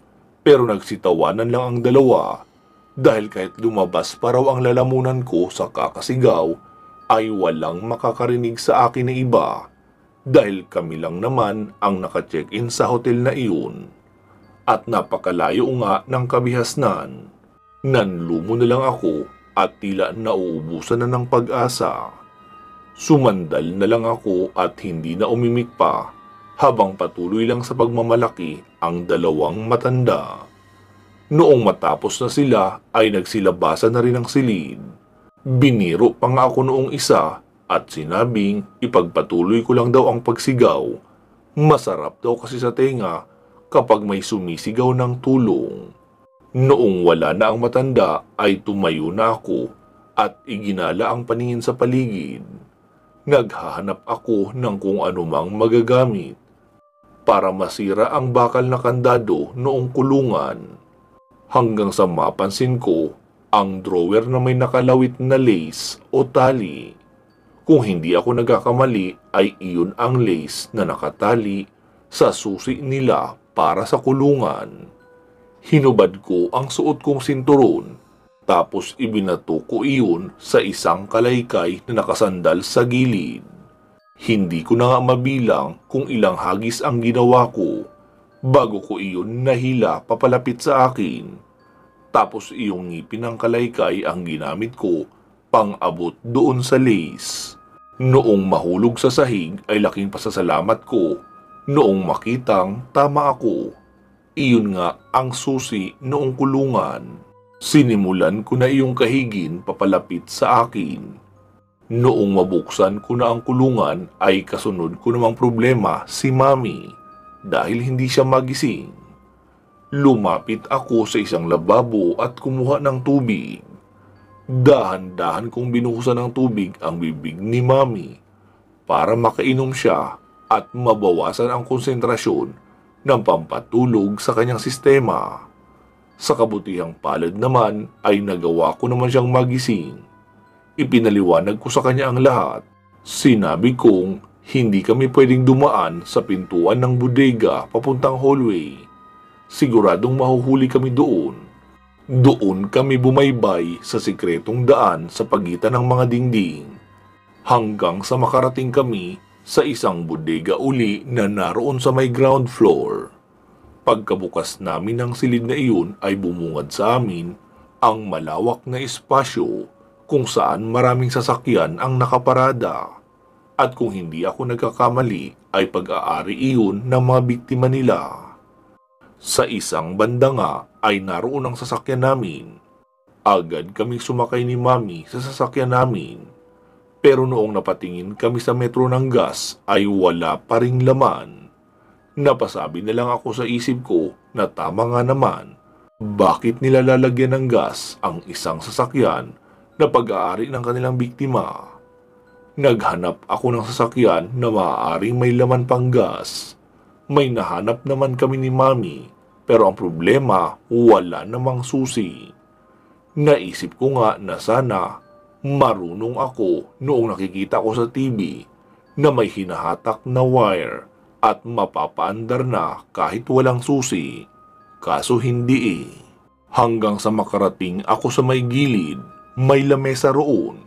pero nagsitawanan lang ang dalawa dahil kahit lumabas pa raw ang lalamunan ko sa kakasigaw ay walang makakarinig sa akin na iba. Dahil kami lang naman ang naka-check-in sa hotel na iyon. At napakalayo nga ng kabihasnan. Nanlumo na lang ako at tila nauubusan na ng pag-asa. Sumandal na lang ako at hindi na umimik pa habang patuloy lang sa pagmamalaki ang dalawang matanda. Noong matapos na sila ay nagsilabasan na rin ang silid. Biniro pa nga ako noong isa at sinabing ipagpatuloy ko lang daw ang pagsigaw. Masarap daw kasi sa tenga kapag may sumisigaw ng tulong. Noong wala na ang matanda ay tumayo na ako at iginala ang paningin sa paligid. Naghahanap ako ng kung anumang magagamit para masira ang bakal na kandado noong kulungan. Hanggang sa mapansin ko ang drawer na may nakalawit na lace o tali. Kung hindi ako nagkakamali ay iyon ang lace na nakatali sa susi nila para sa kulungan. Hinubad ko ang suot kong sinturon tapos ibinato ko iyon sa isang kalaykay na nakasandal sa gilid. Hindi ko na nga mabilang kung ilang hagis ang ginawa ko bago ko iyon nahila papalapit sa akin. Tapos iyong ngipin ng kalaykay ang ginamit ko pang-abot doon sa lace. Noong mahulog sa sahig ay laking pasasalamat ko noong makitang tama ako. Iyon nga ang susi noong kulungan. Sinimulan ko na iyong kahigin papalapit sa akin. Noong mabuksan ko na ang kulungan ay kasunod ko namang problema si Mami dahil hindi siya magising. Lumapit ako sa isang lababo at kumuha ng tubig. Dahan-dahan kong binuhusan ng tubig ang bibig ni Mami para makainom siya at mabawasan ang konsentrasyon ng pampatulog sa kanyang sistema. Sa kabutihang palad naman ay nagawa ko naman siyang magising. Ipinaliwanag ko sa kanya ang lahat. Sinabi kong hindi kami pwedeng dumaan sa pintuan ng bodega papuntang hallway. Siguradong mahuhuli kami doon. Doon kami bumaybay sa sikretong daan sa pagitan ng mga dingding. Hanggang sa makarating kami sa isang bodega uli na naroon sa may ground floor. Pagkabukas namin ng silid na iyon ay bumungad sa amin ang malawak na espasyo kung saan maraming sasakyan ang nakaparada. At kung hindi ako nagkakamali ay pag-aari iyon ng mga biktima nila. Sa isang banda nga ay naroon ang sasakyan namin. Agad kaming sumakay ni Mami sa sasakyan namin. Pero noong napatingin kami sa metro ng gas ay wala pa ring laman. Napasabi na lang ako sa isip ko na tama nga naman. Bakit nila lalagyan ng gas ang isang sasakyan na pag-aari ng kanilang biktima? Naghanap ako ng sasakyan na maaaring may laman pang gas. May nahanap naman kami ni Mami, pero ang problema, wala namang susi. Naisip ko nga na sana marunong ako noong nakikita ko sa TV na may hinahatak na wire at mapapaandar na kahit walang susi. Kaso hindi eh. Hanggang sa makarating ako sa may gilid, may lamesa roon,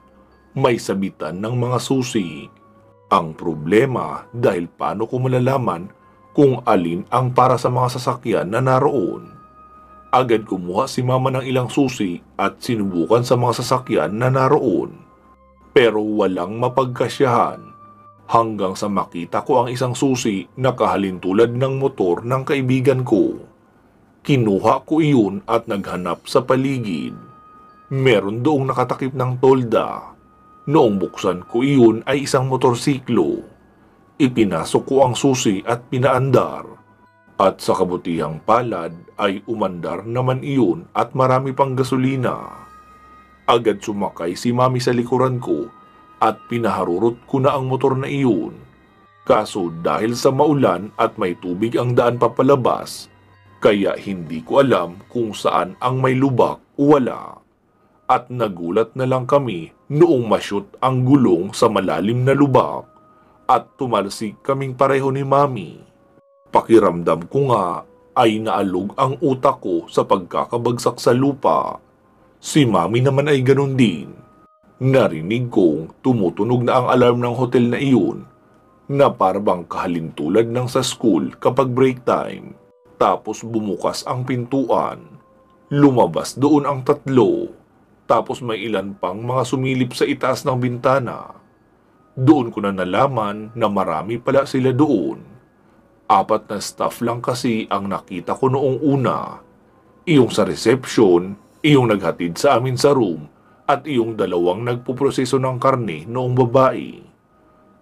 may sabitan ng mga susi. Ang problema dahil paano ko malalaman kung alin ang para sa mga sasakyan na naroon. Agad kumuha si Mama ng ilang susi at sinubukan sa mga sasakyan na naroon. Pero walang mapagkasyahan hanggang sa makita ko ang isang susi na kahalintulad ng motor ng kaibigan ko. Kinuha ko iyon at naghanap sa paligid. Meron doong nakatakip ng tolda. Noong buksan ko iyon ay isang motorsiklo. Ipinasok ko ang susi at pinaandar. At sa kabutihang palad ay umandar naman iyon at marami pang gasolina. Agad sumakay si Mami sa likuran ko at pinaharurot ko na ang motor na iyon. Kaso dahil sa maulan at may tubig ang daan papalabas, kaya hindi ko alam kung saan ang may lubak o wala. At nagulat na lang kami noong masyut ang gulong sa malalim na lubak. At tumalsik kaming pareho ni Mami. Pakiramdam ko nga ay naalog ang utak ko sa pagkakabagsak sa lupa. Si Mami naman ay ganun din. Narinig kong tumutunog na ang alarm ng hotel na iyon na parabang kahalintulad ng sa school kapag break time. Tapos bumukas ang pintuan. Lumabas doon ang tatlo. Tapos may ilan pang mga sumilip sa itaas ng bintana. Doon ko na nalaman na marami pala sila doon. 4 na staff lang kasi ang nakita ko noong una. Iyong sa reception, iyong naghatid sa amin sa room, at iyong 2 nagpuproseso ng karne noong babae.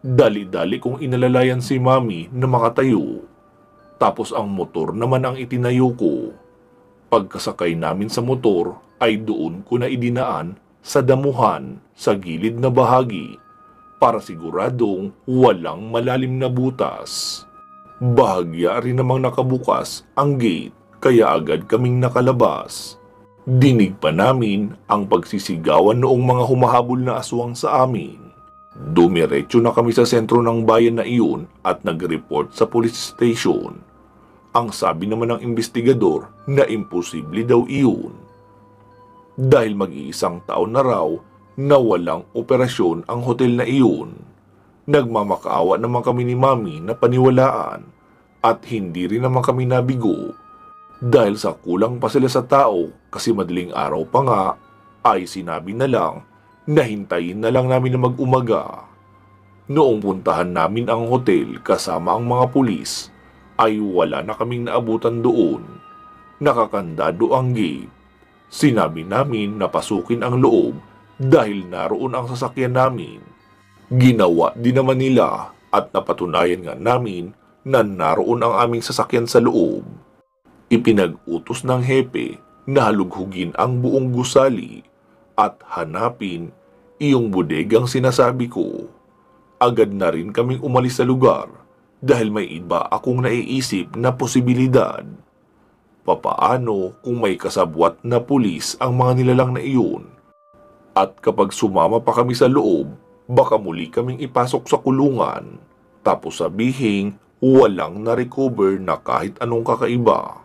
Dali-dali kong inalalayan si Mami na makatayo. Tapos ang motor naman ang itinayo ko. Pagkasakay namin sa motor ay doon ko na idinaan sa damuhan sa gilid na bahagi para siguradong walang malalim na butas. Bahagya rin namang nakabukas ang gate kaya agad kaming nakalabas. Dinig pa namin ang pagsisigawan noong mga humahabol na aswang sa amin. Dumiretso na kami sa sentro ng bayan na iyon at nag-report sa police station. Ang sabi naman ng investigador na imposible daw iyon. Dahil mag-iisang taon na raw na walang operasyon ang hotel na iyon. Nagmamakaawa naman kami ni Mami na paniwalaan at hindi rin naman kami nabigo. Dahil sa kulang pa sila sa tao kasi madaling araw pa nga ay sinabi na lang na hintayin na lang namin na mag-umaga. Noong puntahan namin ang hotel kasama ang mga pulis ay wala na kaming naabutan doon. Nakakandado ang gate. Sinabi namin na pasukin ang loob dahil naroon ang sasakyan namin. Ginawa din naman nila at napatunayan nga namin na naroon ang aming sasakyan sa loob. Ipinag-utos ng hepe na halughugin ang buong gusali at hanapin iyong bodegang sinasabi ko. Agad na rin kaming umalis sa lugar dahil may iba akong naiisip na posibilidad. Papaano kung may kasabwat na pulis ang mga nilalang na iyon? At kapag sumama pa kami sa loob, baka muli kaming ipasok sa kulungan, tapos sabihing walang na-recover na kahit anong kakaiba.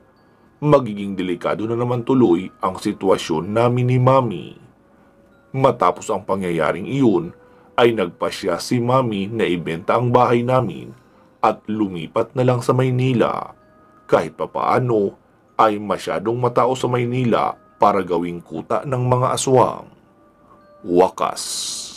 Magiging delikado na naman tuloy ang sitwasyon namin ni Mami. Matapos ang pangyayaring iyon, ay nagpasya si Mami na ibenta ang bahay namin at lumipat na lang sa Maynila. Kahit papaano ay masyadong matao sa Maynila para gawing kuta ng mga aswang. Wakas.